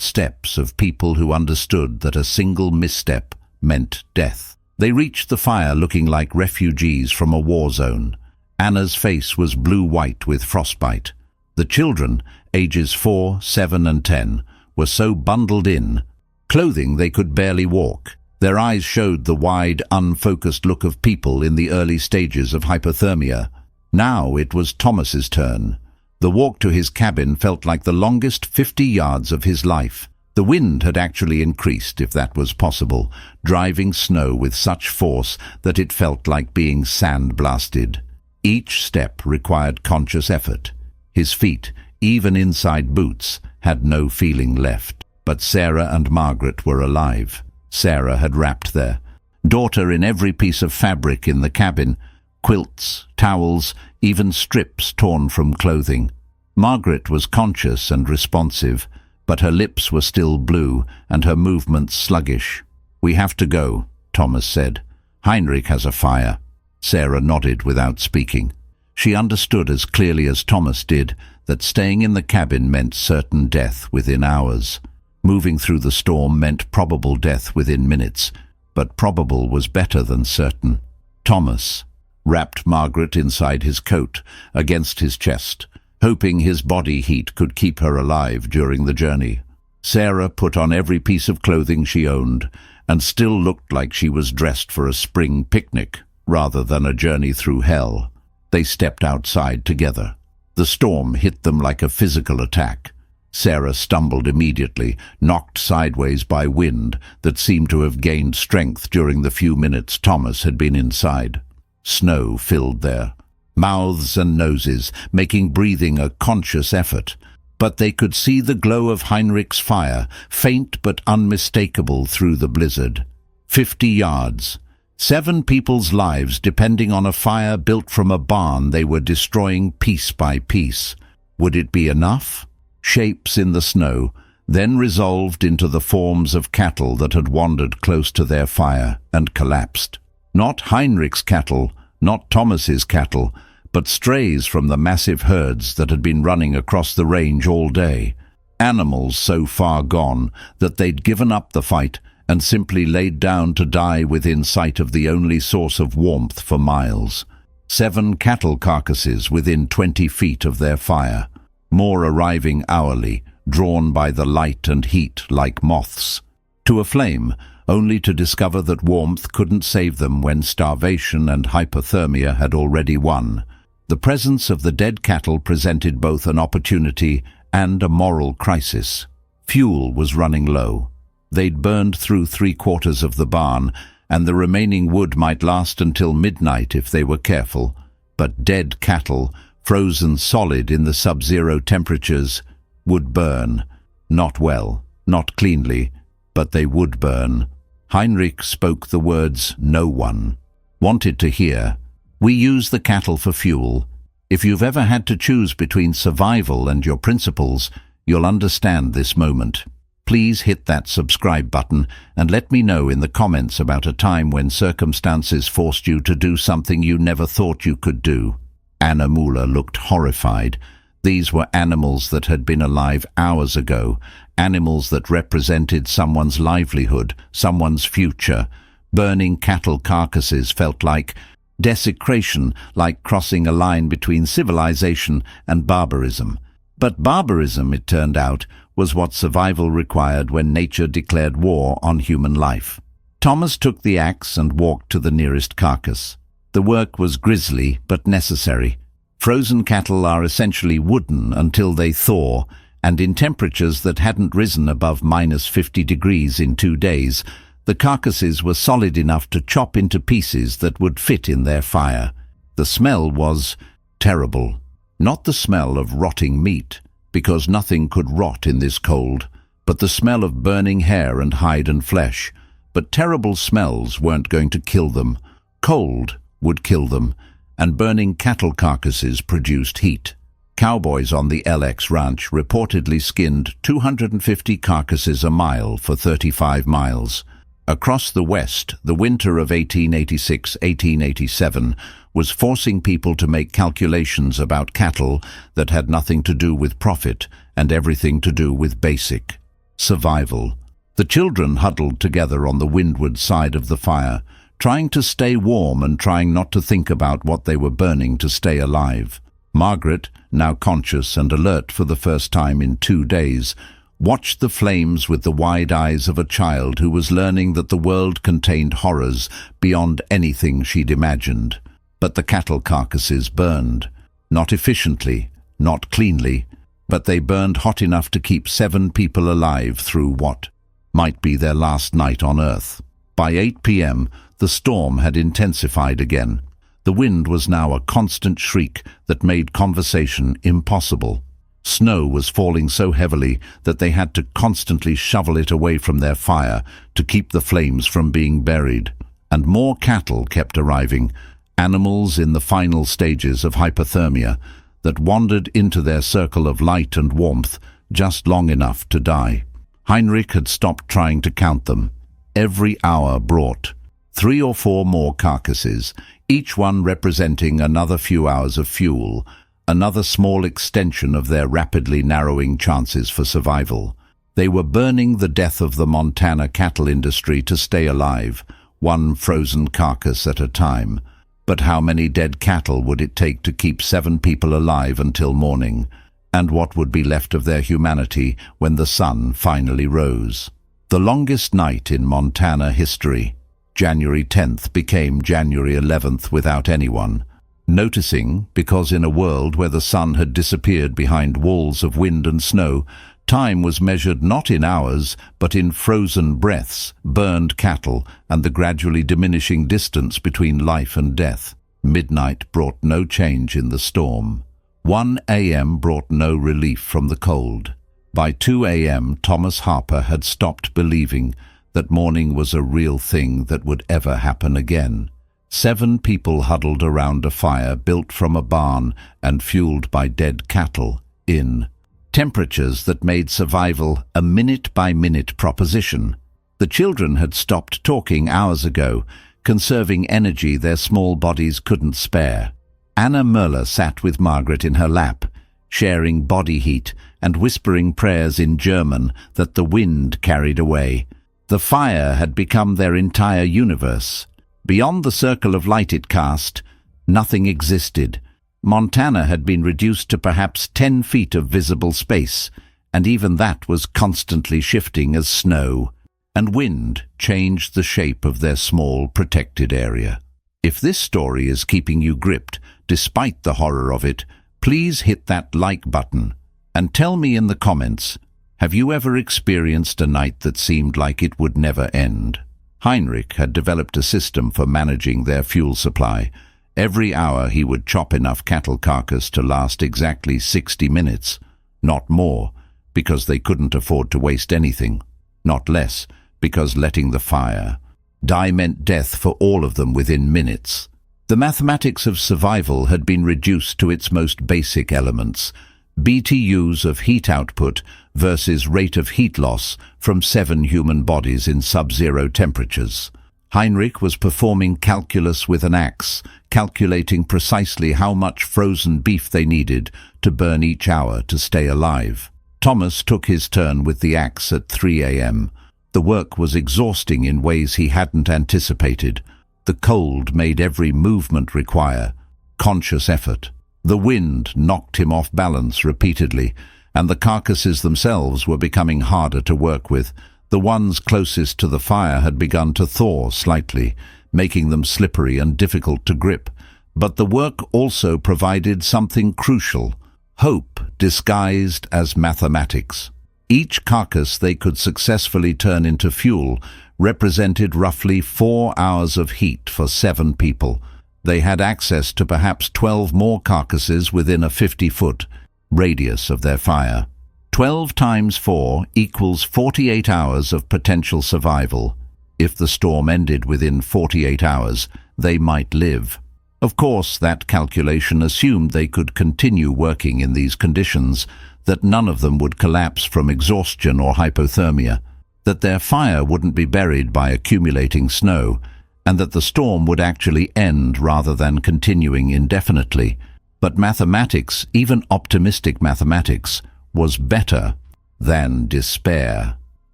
steps of people who understood that a single misstep meant death. They reached the fire looking like refugees from a war zone. Anna's face was blue-white with frostbite. The children, ages 4, 7, and 10, were so bundled in clothing they could barely walk. Their eyes showed the wide, unfocused look of people in the early stages of hypothermia. Now it was Thomas's turn. The walk to his cabin felt like the longest 50 yards of his life. The wind had actually increased, if that was possible, driving snow with such force that it felt like being sand-blasted. Each step required conscious effort. His feet, even inside boots, had no feeling left. But Sarah and Margaret were alive. Sarah had wrapped their daughter in every piece of fabric in the cabin, quilts, towels, even strips torn from clothing. Margaret was conscious and responsive, but her lips were still blue and her movements sluggish. "We have to go," Thomas said. "Heinrich has a fire." Sarah nodded without speaking. She understood as clearly as Thomas did that staying in the cabin meant certain death within hours. Moving through the storm meant probable death within minutes, but probable was better than certain. Thomas wrapped Margaret inside his coat, against his chest, hoping his body heat could keep her alive during the journey. Sarah put on every piece of clothing she owned, and still looked like she was dressed for a spring picnic rather than a journey through hell. They stepped outside together. The storm hit them like a physical attack. Sarah stumbled immediately, knocked sideways by wind that seemed to have gained strength during the few minutes Thomas had been inside. Snow filled their mouths and noses, making breathing a conscious effort. But they could see the glow of Heinrich's fire, faint but unmistakable through the blizzard. 50 yards. 7 people's lives depending on a fire built from a barn they were destroying piece by piece. Would it be enough? Shapes in the snow, then resolved into the forms of cattle that had wandered close to their fire and collapsed. Not Heinrich's cattle, not Thomas's cattle, but strays from the massive herds that had been running across the range all day. Animals so far gone that they'd given up the fight and simply laid down to die within sight of the only source of warmth for miles. 7 cattle carcasses within 20 feet of their fire, more arriving hourly, drawn by the light and heat like moths to a flame, only to discover that warmth couldn't save them when starvation and hypothermia had already won. The presence of the dead cattle presented both an opportunity and a moral crisis. Fuel was running low. They'd burned through 3/4 of the barn, and the remaining wood might last until midnight if they were careful. But dead cattle, frozen solid in the sub-zero temperatures, would burn. Not well, not cleanly, but they would burn. Heinrich spoke the words no one wanted to hear. We use the cattle for fuel. If you've ever had to choose between survival and your principles, you'll understand this moment. Please hit that subscribe button and let me know in the comments about a time when circumstances forced you to do something you never thought you could do. Anna Muller looked horrified. These were animals that had been alive hours ago, animals that represented someone's livelihood, someone's future. Burning cattle carcasses felt like desecration, like crossing a line between civilization and barbarism. But barbarism, it turned out, was what survival required when nature declared war on human life. Thomas took the axe and walked to the nearest carcass. The work was grisly but necessary. Frozen cattle are essentially wooden until they thaw, and in temperatures that hadn't risen above -50 degrees in 2 days, the carcasses were solid enough to chop into pieces that would fit in their fire. The smell was terrible. Not the smell of rotting meat, because nothing could rot in this cold, but the smell of burning hair and hide and flesh. But terrible smells weren't going to kill them. Cold would kill them, and burning cattle carcasses produced heat. Cowboys on the LX ranch reportedly skinned 250 carcasses a mile for 35 miles. Across the West, the winter of 1886-1887 was forcing people to make calculations about cattle that had nothing to do with profit and everything to do with basic survival. The children huddled together on the windward side of the fire, trying to stay warm and trying not to think about what they were burning to stay alive. Margaret, now conscious and alert for the first time in 2 days, watched the flames with the wide eyes of a child who was learning that the world contained horrors beyond anything she'd imagined. But the cattle carcasses burned. Not efficiently, not cleanly, but they burned hot enough to keep 7 people alive through what might be their last night on Earth. By 8 p.m., the storm had intensified again. The wind was now a constant shriek that made conversation impossible. Snow was falling so heavily that they had to constantly shovel it away from their fire to keep the flames from being buried. And more cattle kept arriving, animals in the final stages of hypothermia that wandered into their circle of light and warmth just long enough to die. Heinrich had stopped trying to count them. Every hour brought 3 or 4 more carcasses, each one representing another few hours of fuel, another small extension of their rapidly narrowing chances for survival. They were burning the death of the Montana cattle industry to stay alive, one frozen carcass at a time. But how many dead cattle would it take to keep 7 people alive until morning? And what would be left of their humanity when the sun finally rose? The longest night in Montana history, January 10th, became January 11th without anyone noticing, because in a world where the sun had disappeared behind walls of wind and snow, time was measured not in hours, but in frozen breaths, burned cattle, and the gradually diminishing distance between life and death. Midnight brought no change in the storm. 1 a.m. brought no relief from the cold. By 2 a.m. Thomas Harper had stopped believing that morning was a real thing that would ever happen again. 7 people huddled around a fire built from a barn and fueled by dead cattle in temperatures that made survival a minute-by-minute proposition. The children had stopped talking hours ago, conserving energy their small bodies couldn't spare. Anna Muller sat with Margaret in her lap, sharing body heat and whispering prayers in German that the wind carried away. The fire had become their entire universe. Beyond the circle of light it cast, nothing existed. Montana had been reduced to perhaps 10 feet of visible space, and even that was constantly shifting as snow and wind changed the shape of their small, protected area. If this story is keeping you gripped, despite the horror of it, please hit that like button and tell me in the comments, have you ever experienced a night that seemed like it would never end? Heinrich had developed a system for managing their fuel supply. Every hour he would chop enough cattle carcass to last exactly 60 minutes, not more, because they couldn't afford to waste anything, not less, because letting the fire die meant death for all of them within minutes. The mathematics of survival had been reduced to its most basic elements: BTUs of heat output versus rate of heat loss from 7 human bodies in sub-zero temperatures. Heinrich was performing calculus with an axe, calculating precisely how much frozen beef they needed to burn each hour to stay alive. Thomas took his turn with the axe at 3 a.m. The work was exhausting in ways he hadn't anticipated. The cold made every movement require conscious effort. The wind knocked him off balance repeatedly, and the carcasses themselves were becoming harder to work with. The ones closest to the fire had begun to thaw slightly, making them slippery and difficult to grip. But the work also provided something crucial: hope disguised as mathematics. Each carcass they could successfully turn into fuel represented roughly 4 hours of heat for 7 people. They had access to perhaps 12 more carcasses within a 50-foot radius of their fire. 12 times 4 equals 48 hours of potential survival. If the storm ended within 48 hours, they might live. Of course, that calculation assumed they could continue working in these conditions, that none of them would collapse from exhaustion or hypothermia, that their fire wouldn't be buried by accumulating snow, and that the storm would actually end rather than continuing indefinitely. But mathematics, even optimistic mathematics, was better than despair.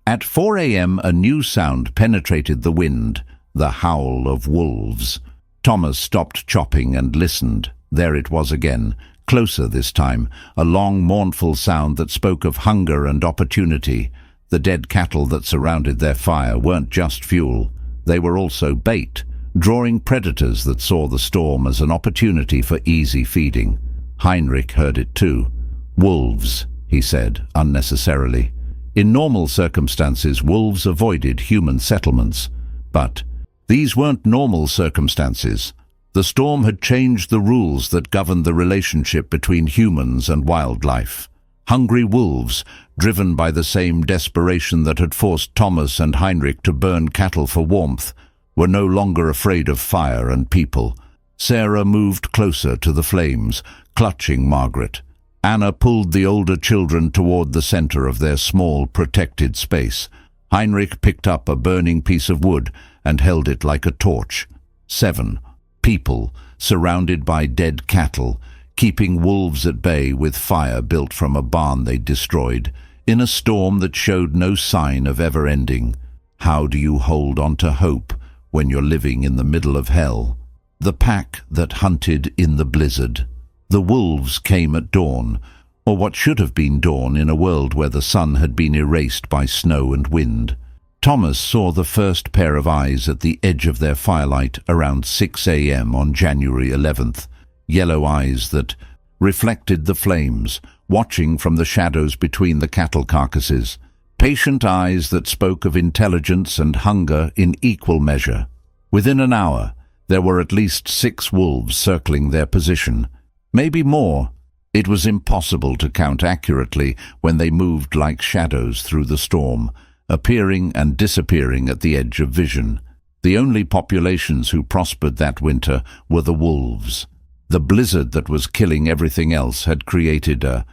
At 4 a.m. a new sound penetrated the wind, the howl of wolves. Thomas stopped chopping and listened. There it was again, closer this time, a long, mournful sound that spoke of hunger and opportunity. The dead cattle that surrounded their fire weren't just fuel. They were also bait, drawing predators that saw the storm as an opportunity for easy feeding. Heinrich heard it too. Wolves, he said, unnecessarily. In normal circumstances, wolves avoided human settlements. But these weren't normal circumstances. The storm had changed the rules that governed the relationship between humans and wildlife. Hungry wolves, driven by the same desperation that had forced Thomas and Heinrich to burn cattle for warmth, were no longer afraid of fire and people. Sarah moved closer to the flames, clutching Margaret. Anna pulled the older children toward the center of their small, protected space. Heinrich picked up a burning piece of wood and held it like a torch. 7 people, surrounded by dead cattle, keeping wolves at bay with fire built from a barn they'd destroyed, in a storm that showed no sign of ever ending. How do you hold on to hope when you're living in the middle of hell? The pack that hunted in the blizzard. The wolves came at dawn, or what should have been dawn in a world where the sun had been erased by snow and wind. Thomas saw the first pair of eyes at the edge of their firelight around 6 a.m. on January 11th. Yellow eyes that reflected the flames, watching from the shadows between the cattle carcasses. Patient eyes that spoke of intelligence and hunger in equal measure. Within an hour, there were at least 6 wolves circling their position. Maybe more. It was impossible to count accurately when they moved like shadows through the storm, appearing and disappearing at the edge of vision. The only populations who prospered that winter were the wolves. The blizzard that was killing everything else had created a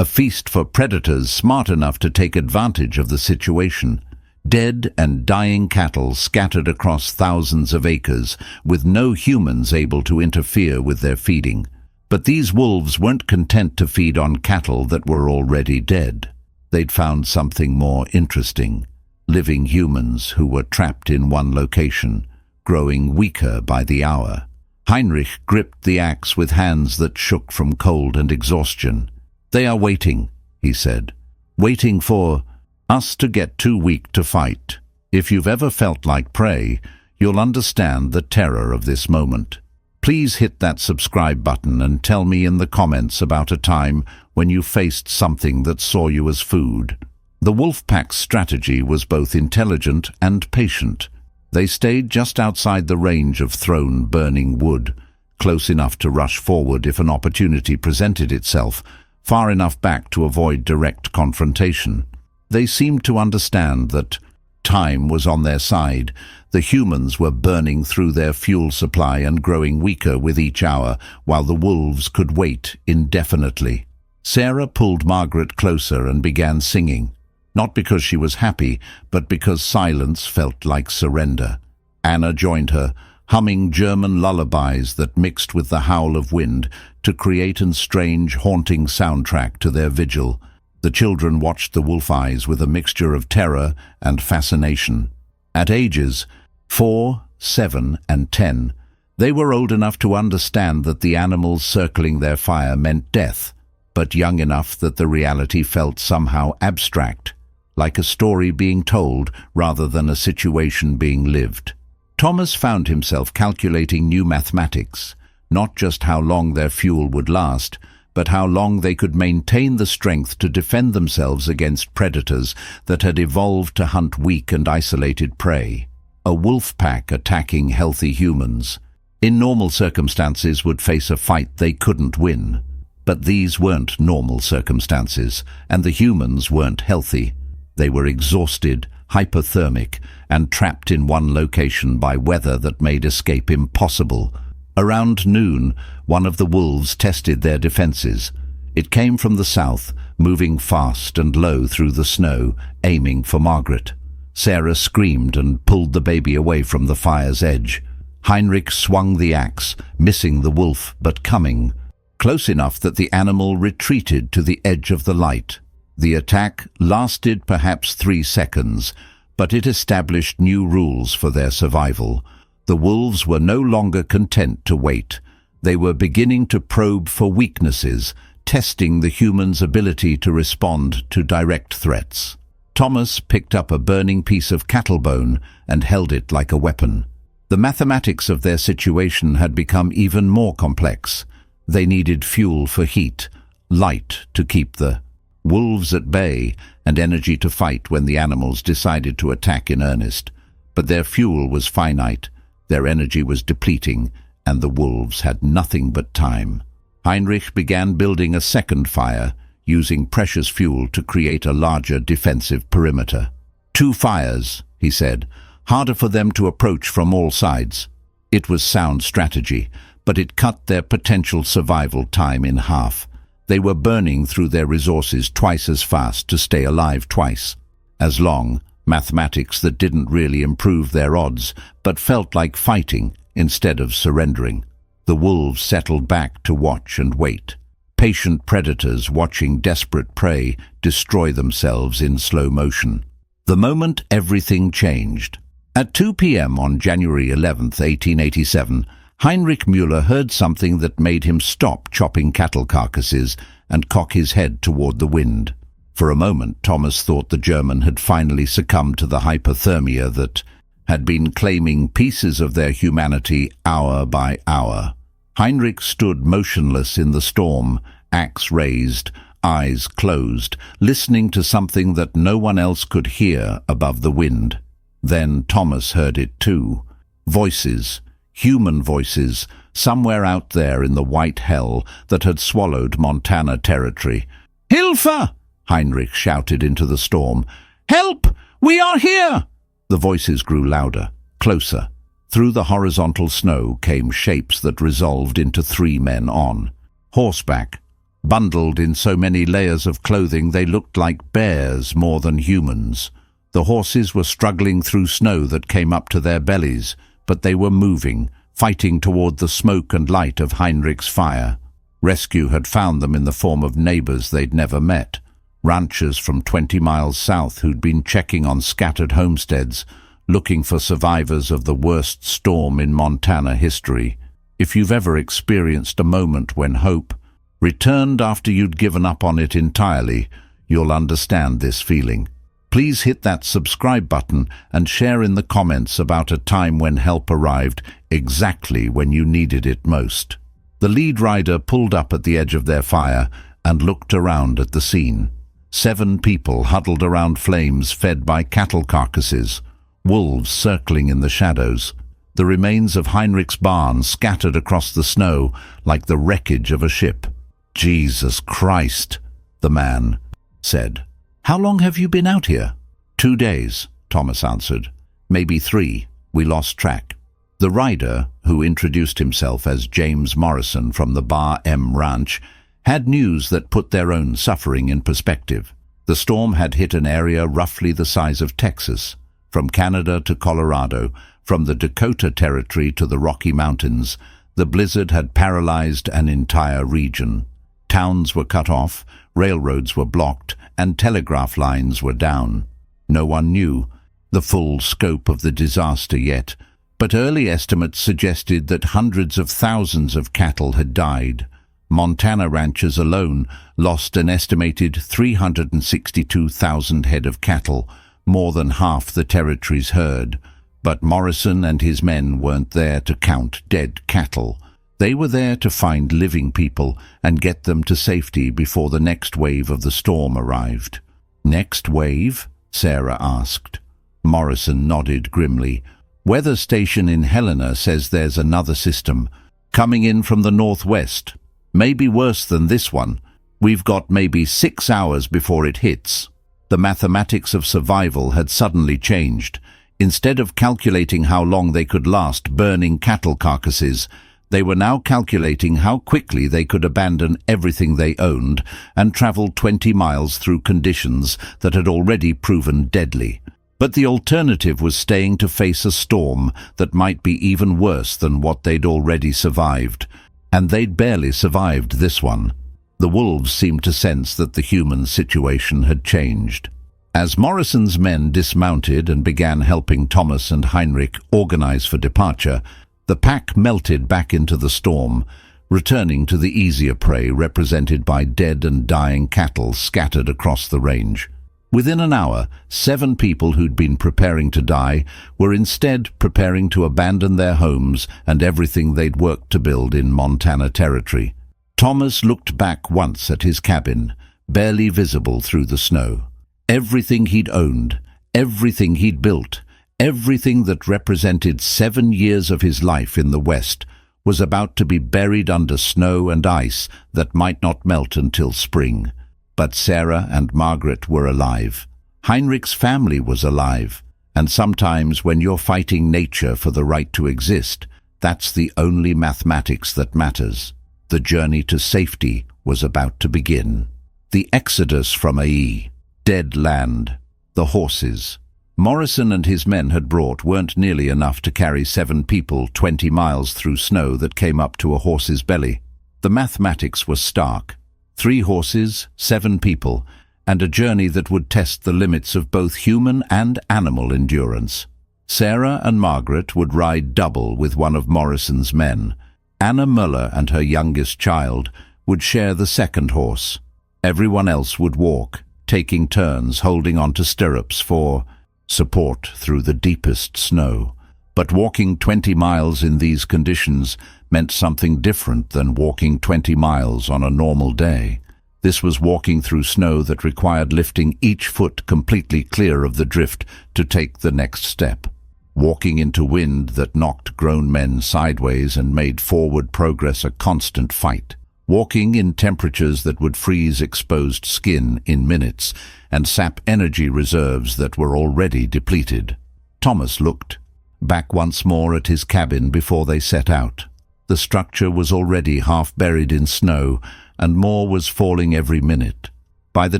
feast for predators smart enough to take advantage of the situation. Dead and dying cattle scattered across thousands of acres, with no humans able to interfere with their feeding. But these wolves weren't content to feed on cattle that were already dead. They'd found something more interesting. living humans who were trapped in one location, growing weaker by the hour. Heinrich gripped the axe with hands that shook from cold and exhaustion. "They are waiting," he said. "Waiting for us to get too weak to fight. If you've ever felt like prey, you'll understand the terror of this moment. Please hit that subscribe button and tell me in the comments about a time when you faced something that saw you as food." The wolf pack's strategy was both intelligent and patient. They stayed just outside the range of thrown burning wood, close enough to rush forward if an opportunity presented itself, far enough back to avoid direct confrontation. They seemed to understand that time was on their side. The humans were burning through their fuel supply and growing weaker with each hour, while the wolves could wait indefinitely. Sarah pulled Margaret closer and began singing, not because she was happy, but because silence felt like surrender. Anna joined her, humming German lullabies that mixed with the howl of wind to create a strange, haunting soundtrack to their vigil. The children watched the wolf eyes with a mixture of terror and fascination. At ages 4, 7, and 10, they were old enough to understand that the animals circling their fire meant death, but young enough that the reality felt somehow abstract, like a story being told rather than a situation being lived. Thomas found himself calculating new mathematics, not just how long their fuel would last, but how long they could maintain the strength to defend themselves against predators that had evolved to hunt weak and isolated prey. A wolf pack attacking healthy humans, in normal circumstances, would face a fight they couldn't win. But these weren't normal circumstances, and the humans weren't healthy. They were exhausted, hypothermic, and trapped in one location by weather that made escape impossible. Around noon, one of the wolves tested their defenses. It came from the south, moving fast and low through the snow, aiming for Margaret. Sarah screamed and pulled the baby away from the fire's edge. Heinrich swung the axe, missing the wolf but coming, close enough that the animal retreated to the edge of the light. The attack lasted perhaps 3 seconds, but it established new rules for their survival. The wolves were no longer content to wait. They were beginning to probe for weaknesses, testing the humans' ability to respond to direct threats. Thomas picked up a burning piece of cattle bone and held it like a weapon. The mathematics of their situation had become even more complex. They needed fuel for heat, light to keep the wolves at bay, and energy to fight when the animals decided to attack in earnest. But their fuel was finite, their energy was depleting, and the wolves had nothing but time. Heinrich began building a second fire, using precious fuel to create a larger defensive perimeter. 2 fires, he said, harder for them to approach from all sides. It was sound strategy, but it cut their potential survival time in half. They were burning through their resources twice as fast to stay alive twice as long, mathematics that didn't really improve their odds, but felt like fighting instead of surrendering. The wolves settled back to watch and wait, patient predators watching desperate prey destroy themselves in slow motion. The moment everything changed. At 2 p.m. on January 11th, 1887, Heinrich Müller heard something that made him stop chopping cattle carcasses and cock his head toward the wind. For a moment, Thomas thought the German had finally succumbed to the hypothermia that had been claiming pieces of their humanity hour by hour. Heinrich stood motionless in the storm, axe raised, eyes closed, listening to something that no one else could hear above the wind. Then Thomas heard it too. Voices. Human voices, somewhere out there in the white hell that had swallowed Montana territory. "Hilfe!" Heinrich shouted into the storm. "Help! We are here!" The voices grew louder, closer. Through the horizontal snow came shapes that resolved into 3 men on horseback. Bundled in so many layers of clothing they looked like bears more than humans. The horses were struggling through snow that came up to their bellies, but they were moving, fighting toward the smoke and light of Heinrich's fire. Rescue had found them in the form of neighbors they'd never met. ranchers from 20 miles south who'd been checking on scattered homesteads, looking for survivors of the worst storm in Montana history. If you've ever experienced a moment when hope returned after you'd given up on it entirely, you'll understand this feeling. Please hit that subscribe button and share in the comments about a time when help arrived exactly when you needed it most. The lead rider pulled up at the edge of their fire and looked around at the scene. 7 people huddled around flames fed by cattle carcasses, wolves circling in the shadows. The remains of Heinrich's barn scattered across the snow like the wreckage of a ship. "Jesus Christ," the man said. "How long have you been out here?" "2 days," Thomas answered. "Maybe 3. We lost track." The rider, who introduced himself as James Morrison from the Bar M Ranch, had news that put their own suffering in perspective. The storm had hit an area roughly the size of Texas, from Canada to Colorado, from the Dakota Territory to the Rocky Mountains. The blizzard had paralyzed an entire region. Towns were cut off, railroads were blocked, and telegraph lines were down. No one knew the full scope of the disaster yet, but early estimates suggested that hundreds of thousands of cattle had died. Montana ranchers alone lost an estimated 362,000 head of cattle, more than half the territory's herd. But Morrison and his men weren't there to count dead cattle. They were there to find living people and get them to safety before the next wave of the storm arrived. "Next wave?" Sarah asked. Morrison nodded grimly. "Weather station in Helena says there's another system coming in from the northwest. Maybe worse than this one. We've got maybe 6 hours before it hits." The mathematics of survival had suddenly changed. Instead of calculating how long they could last burning cattle carcasses, they were now calculating how quickly they could abandon everything they owned and travel 20 miles through conditions that had already proven deadly. But the alternative was staying to face a storm that might be even worse than what they'd already survived. And they'd barely survived this one. The wolves seemed to sense that the human situation had changed. As Morrison's men dismounted and began helping Thomas and Heinrich organize for departure, the pack melted back into the storm, returning to the easier prey represented by dead and dying cattle scattered across the range. Within an hour, 7 people who'd been preparing to die were instead preparing to abandon their homes and everything they'd worked to build in Montana Territory. Thomas looked back once at his cabin, barely visible through the snow. Everything he'd owned, everything he'd built, everything that represented 7 years of his life in the West was about to be buried under snow and ice that might not melt until spring. But Sarah and Margaret were alive. Heinrich's family was alive. And sometimes when you're fighting nature for the right to exist, that's the only mathematics that matters. The journey to safety was about to begin. The exodus from AE. Dead land. The horses. Morrison and his men had brought weren't nearly enough to carry 7 people 20 miles through snow that came up to a horse's belly. The mathematics was stark. 3 horses, 7 people, and a journey that would test the limits of both human and animal endurance. Sarah and Margaret would ride double with one of Morrison's men. Anna Muller and her youngest child would share the second horse. Everyone else would walk, taking turns holding on to stirrups for support through the deepest snow. But walking 20 miles in these conditions meant something different than walking 20 miles on a normal day. This was walking through snow that required lifting each foot completely clear of the drift to take the next step. Walking into wind that knocked grown men sideways and made forward progress a constant fight. Walking in temperatures that would freeze exposed skin in minutes and sap energy reserves that were already depleted. Thomas looked back once more at his cabin before they set out. The structure was already half buried in snow, and more was falling every minute. By the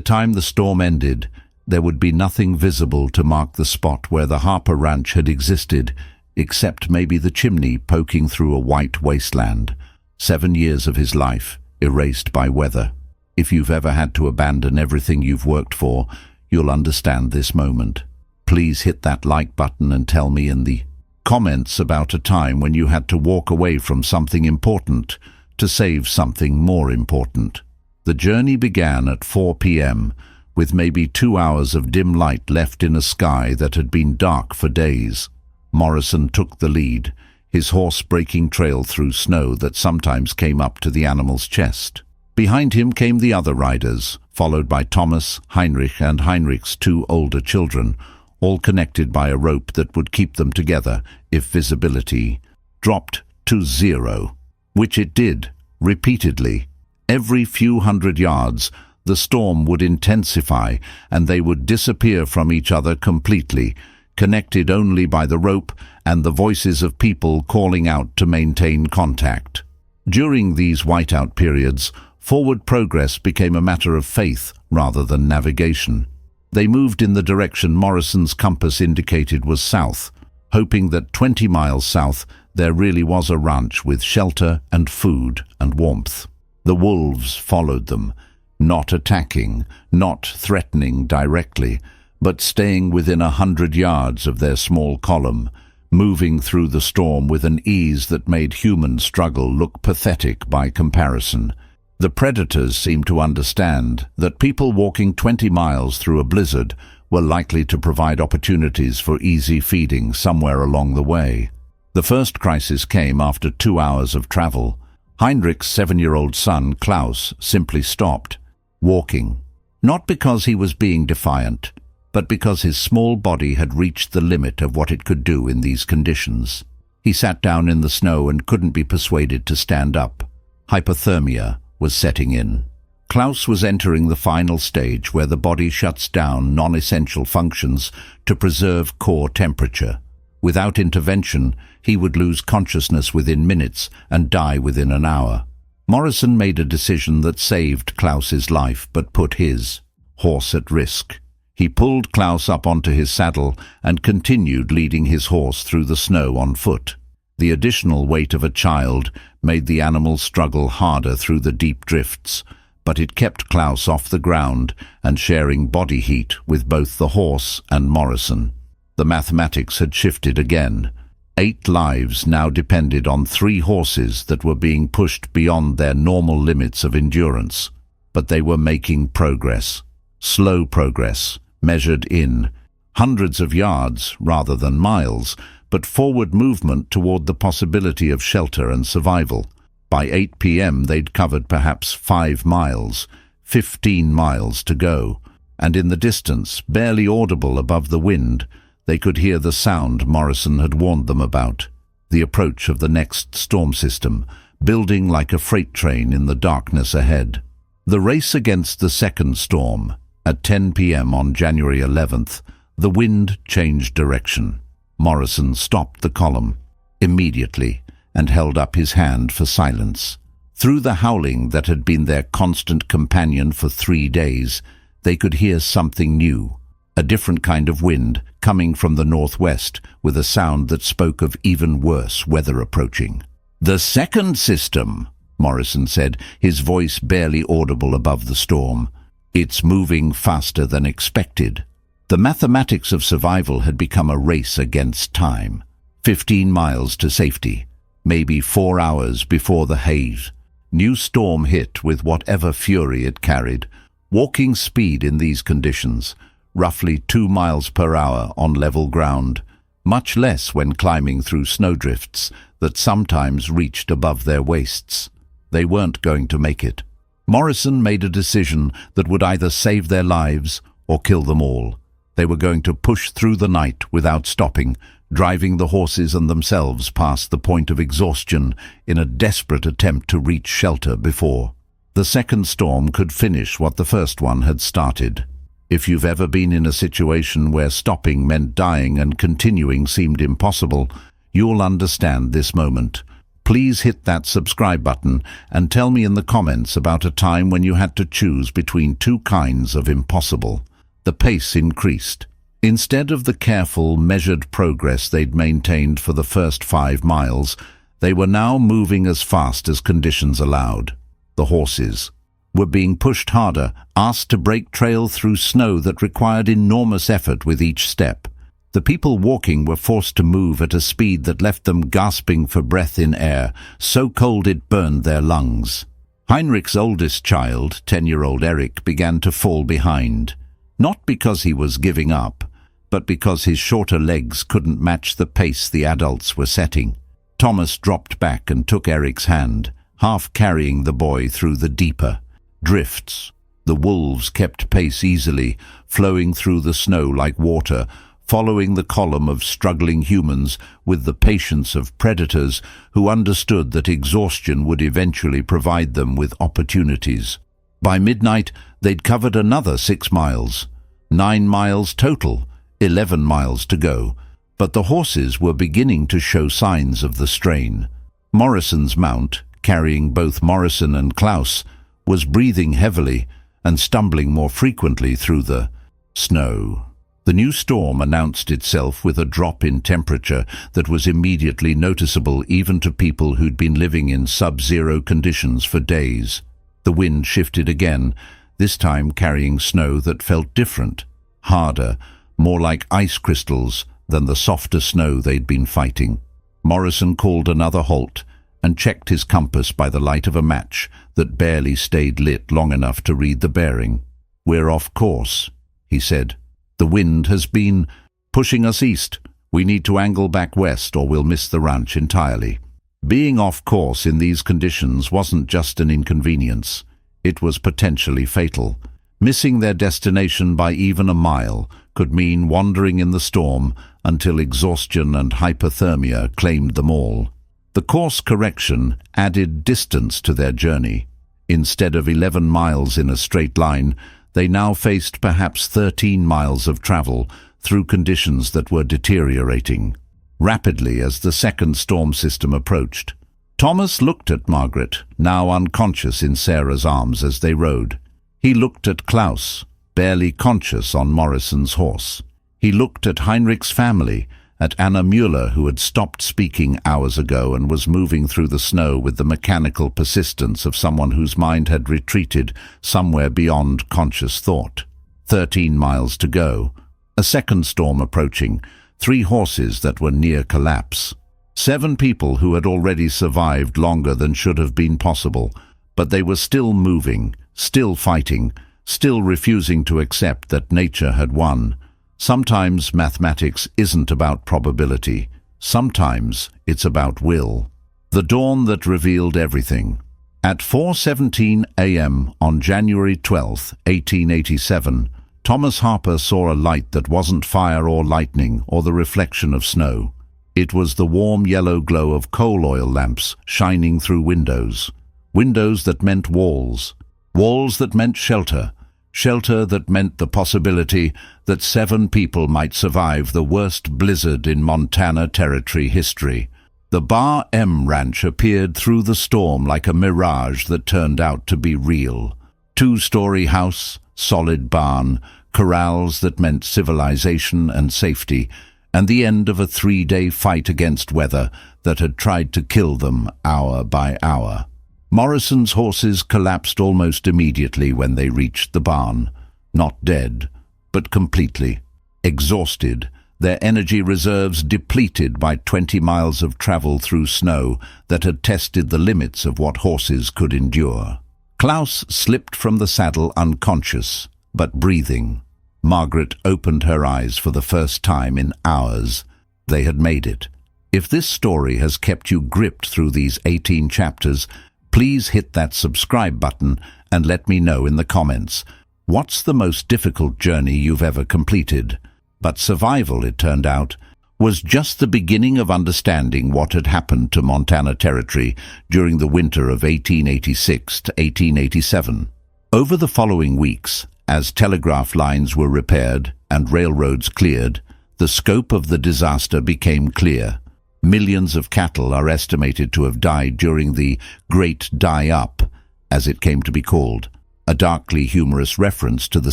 time the storm ended, there would be nothing visible to mark the spot where the Harper Ranch had existed, except maybe the chimney poking through a white wasteland. 7 years of his life, erased by weather. If you've ever had to abandon everything you've worked for, you'll understand this moment. Please hit that like button and tell me in the comments about a time when you had to walk away from something important to save something more important. The journey began at 4 p.m., with maybe 2 hours of dim light left in a sky that had been dark for days. Morrison took the lead, his horse breaking trail through snow that sometimes came up to the animal's chest. Behind him came the other riders, followed by Thomas, Heinrich, and Heinrich's 2 older children, all connected by a rope that would keep them together if visibility dropped to 0, which it did, repeatedly. Every few hundred yards, the storm would intensify and they would disappear from each other completely, connected only by the rope and the voices of people calling out to maintain contact. During these whiteout periods, forward progress became a matter of faith rather than navigation. They moved in the direction Morrison's compass indicated was south, hoping that 20 miles south there really was a ranch with shelter and food and warmth. The wolves followed them, not attacking, not threatening directly, but staying within 100 yards of their small column, moving through the storm with an ease that made human struggle look pathetic by comparison. The predators seemed to understand that people walking 20 miles through a blizzard were likely to provide opportunities for easy feeding somewhere along the way. The first crisis came after 2 hours of travel. Heinrich's 7-year-old son, Klaus, simply stopped, walking, not because he was being defiant, but because his small body had reached the limit of what it could do in these conditions. He sat down in the snow and couldn't be persuaded to stand up. Hypothermia was setting in. Klaus was entering the final stage where the body shuts down non-essential functions to preserve core temperature. Without intervention, he would lose consciousness within minutes and die within an hour. Morrison made a decision that saved Klaus's life but put his horse at risk. He pulled Klaus up onto his saddle and continued leading his horse through the snow on foot. The additional weight of a child made the animal struggle harder through the deep drifts, but it kept Klaus off the ground and sharing body heat with both the horse and Morrison. The mathematics had shifted again. 8 lives now depended on 3 horses that were being pushed beyond their normal limits of endurance. But they were making progress. Slow progress, measured in hundreds of yards rather than miles, but forward movement toward the possibility of shelter and survival. By 8 p.m. they'd covered perhaps 5 miles, 15 miles to go, and in the distance, barely audible above the wind, they could hear the sound Morrison had warned them about, the approach of the next storm system, building like a freight train in the darkness ahead. The race against the second storm. At 10 p.m. on January 11th, the wind changed direction. Morrison stopped the column immediately and held up his hand for silence. Through the howling that had been their constant companion for 3 days, they could hear something new. A different kind of wind coming from the northwest with a sound that spoke of even worse weather approaching. "The second system," Morrison said, his voice barely audible above the storm. "It's moving faster than expected." The mathematics of survival had become a race against time. 15 miles to safety, maybe 4 hours before the haze. New storm hit with whatever fury it carried. Walking speed in these conditions, roughly 2 miles per hour on level ground, much less when climbing through snowdrifts that sometimes reached above their waists. They weren't going to make it. Morrison made a decision that would either save their lives or kill them all. They were going to push through the night without stopping, driving the horses and themselves past the point of exhaustion in a desperate attempt to reach shelter before the second storm could finish what the first one had started. If you've ever been in a situation where stopping meant dying and continuing seemed impossible, you'll understand this moment. Please hit that subscribe button and tell me in the comments about a time when you had to choose between 2 kinds of impossible. The pace increased. Instead of the careful, measured progress they'd maintained for the first 5 miles, they were now moving as fast as conditions allowed. The horses were being pushed harder, asked to break trail through snow that required enormous effort with each step. The people walking were forced to move at a speed that left them gasping for breath in air, so cold it burned their lungs. Heinrich's oldest child, 10-year-old Eric, began to fall behind. Not because he was giving up, but because his shorter legs couldn't match the pace the adults were setting. Thomas dropped back and took Eric's hand, half carrying the boy through the deeper drifts. The wolves kept pace easily, flowing through the snow like water, following the column of struggling humans with the patience of predators who understood that exhaustion would eventually provide them with opportunities. By midnight, they'd covered another 6 miles. 9 miles total, 11 miles to go, but the horses were beginning to show signs of the strain. Morrison's mount, carrying both Morrison and Klaus, was breathing heavily and stumbling more frequently through the snow. The new storm announced itself with a drop in temperature that was immediately noticeable even to people who'd been living in sub-zero conditions for days. The wind shifted again, this time carrying snow that felt different, harder, more like ice crystals than the softer snow they'd been fighting. Morrison called another halt and checked his compass by the light of a match that barely stayed lit long enough to read the bearing. "We're off course," he said. "The wind has been pushing us east. We need to angle back west or we'll miss the ranch entirely." Being off course in these conditions wasn't just an inconvenience. It was potentially fatal. Missing their destination by even a mile could mean wandering in the storm until exhaustion and hypothermia claimed them all. The course correction added distance to their journey. Instead of 11 miles in a straight line, they now faced perhaps 13 miles of travel through conditions that were deteriorating rapidly as the second storm system approached. Thomas looked at Margaret, now unconscious in Sarah's arms as they rode. He looked at Klaus, barely conscious on Morrison's horse. He looked at Heinrich's family, at Anna Müller, who had stopped speaking hours ago and was moving through the snow with the mechanical persistence of someone whose mind had retreated somewhere beyond conscious thought. 13 miles to go. A second storm approaching. 3 horses that were near collapse. 7 people who had already survived longer than should have been possible, but they were still moving, still fighting, still refusing to accept that nature had won. Sometimes mathematics isn't about probability. Sometimes it's about will. The dawn that revealed everything. At 4:17 a.m. on January 12, 1887, Thomas Harper saw a light that wasn't fire or lightning or the reflection of snow. It was the warm yellow glow of coal oil lamps shining through windows. Windows that meant walls. Walls that meant shelter. Shelter that meant the possibility that 7 people might survive the worst blizzard in Montana Territory history. The Bar M Ranch appeared through the storm like a mirage that turned out to be real. 2-story house, solid barn, corrals that meant civilization and safety, and the end of a 3-day fight against weather that had tried to kill them hour by hour. Morrison's horses collapsed almost immediately when they reached the barn. Not dead, but completely exhausted, their energy reserves depleted by 20 miles of travel through snow that had tested the limits of what horses could endure. Klaus slipped from the saddle unconscious, but breathing. Margaret opened her eyes for the first time in hours. They had made it. If this story has kept you gripped through these 18 chapters, please hit that subscribe button and let me know in the comments. What's the most difficult journey you've ever completed? But survival, it turned out, was just the beginning of understanding what had happened to Montana Territory during the winter of 1886 to 1887. Over the following weeks, as telegraph lines were repaired and railroads cleared, the scope of the disaster became clear. Millions of cattle are estimated to have died during the Great Die-Up, as it came to be called, a darkly humorous reference to the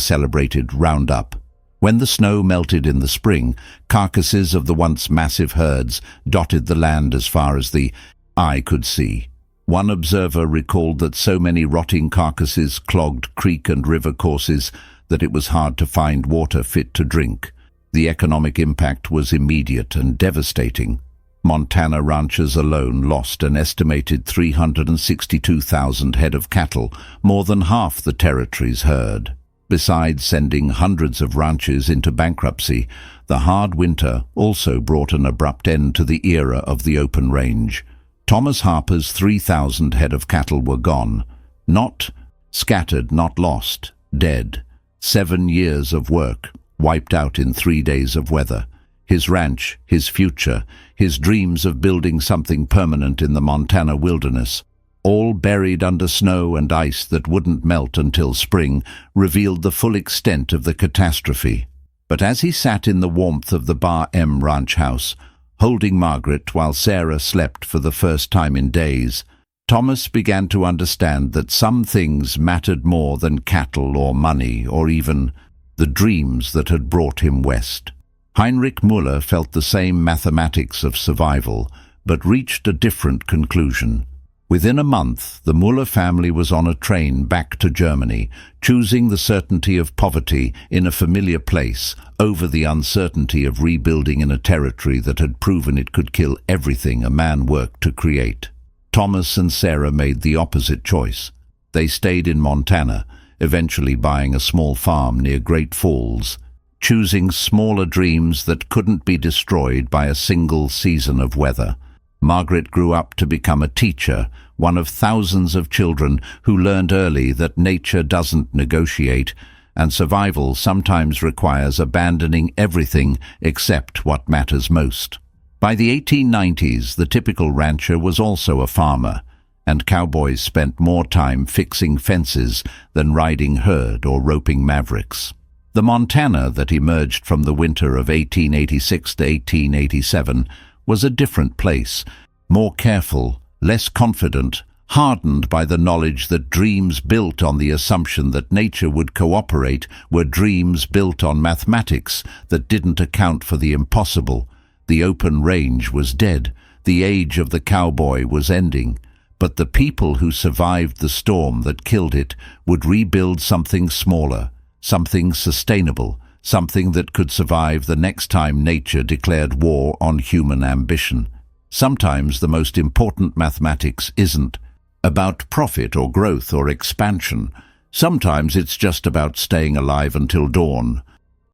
celebrated Roundup. When the snow melted in the spring, carcasses of the once massive herds dotted the land as far as the eye could see. One observer recalled that so many rotting carcasses clogged creek and river courses that it was hard to find water fit to drink. The economic impact was immediate and devastating. Montana ranchers alone lost an estimated 362,000 head of cattle, more than half the territory's herd. Besides sending hundreds of ranches into bankruptcy, the hard winter also brought an abrupt end to the era of the open range. Thomas Harper's 3,000 head of cattle were gone. Not scattered, not lost, dead. 7 years of work, wiped out in 3 days of weather. His ranch, his future, his dreams of building something permanent in the Montana wilderness, all buried under snow and ice that wouldn't melt until spring, revealed the full extent of the catastrophe. But as he sat in the warmth of the Bar M ranch house, holding Margaret while Sarah slept for the first time in days, Thomas began to understand that some things mattered more than cattle or money or even the dreams that had brought him west. Heinrich Müller felt the same mathematics of survival, but reached a different conclusion. Within a month, the Müller family was on a train back to Germany, choosing the certainty of poverty in a familiar place over the uncertainty of rebuilding in a territory that had proven it could kill everything a man worked to create. Thomas and Sarah made the opposite choice. They stayed in Montana, eventually buying a small farm near Great Falls, choosing smaller dreams that couldn't be destroyed by a single season of weather. Margaret grew up to become a teacher, one of thousands of children who learned early that nature doesn't negotiate, and survival sometimes requires abandoning everything except what matters most. By the 1890s, the typical rancher was also a farmer, and cowboys spent more time fixing fences than riding herd or roping mavericks. The Montana that emerged from the winter of 1886 to 1887 was a different place, more careful, less confident, hardened by the knowledge that dreams built on the assumption that nature would cooperate were dreams built on mathematics that didn't account for the impossible. The open range was dead, the age of the cowboy was ending, but the people who survived the storm that killed it would rebuild something smaller, something sustainable, something that could survive the next time nature declared war on human ambition. Sometimes the most important mathematics isn't about profit or growth or expansion. Sometimes it's just about staying alive until dawn,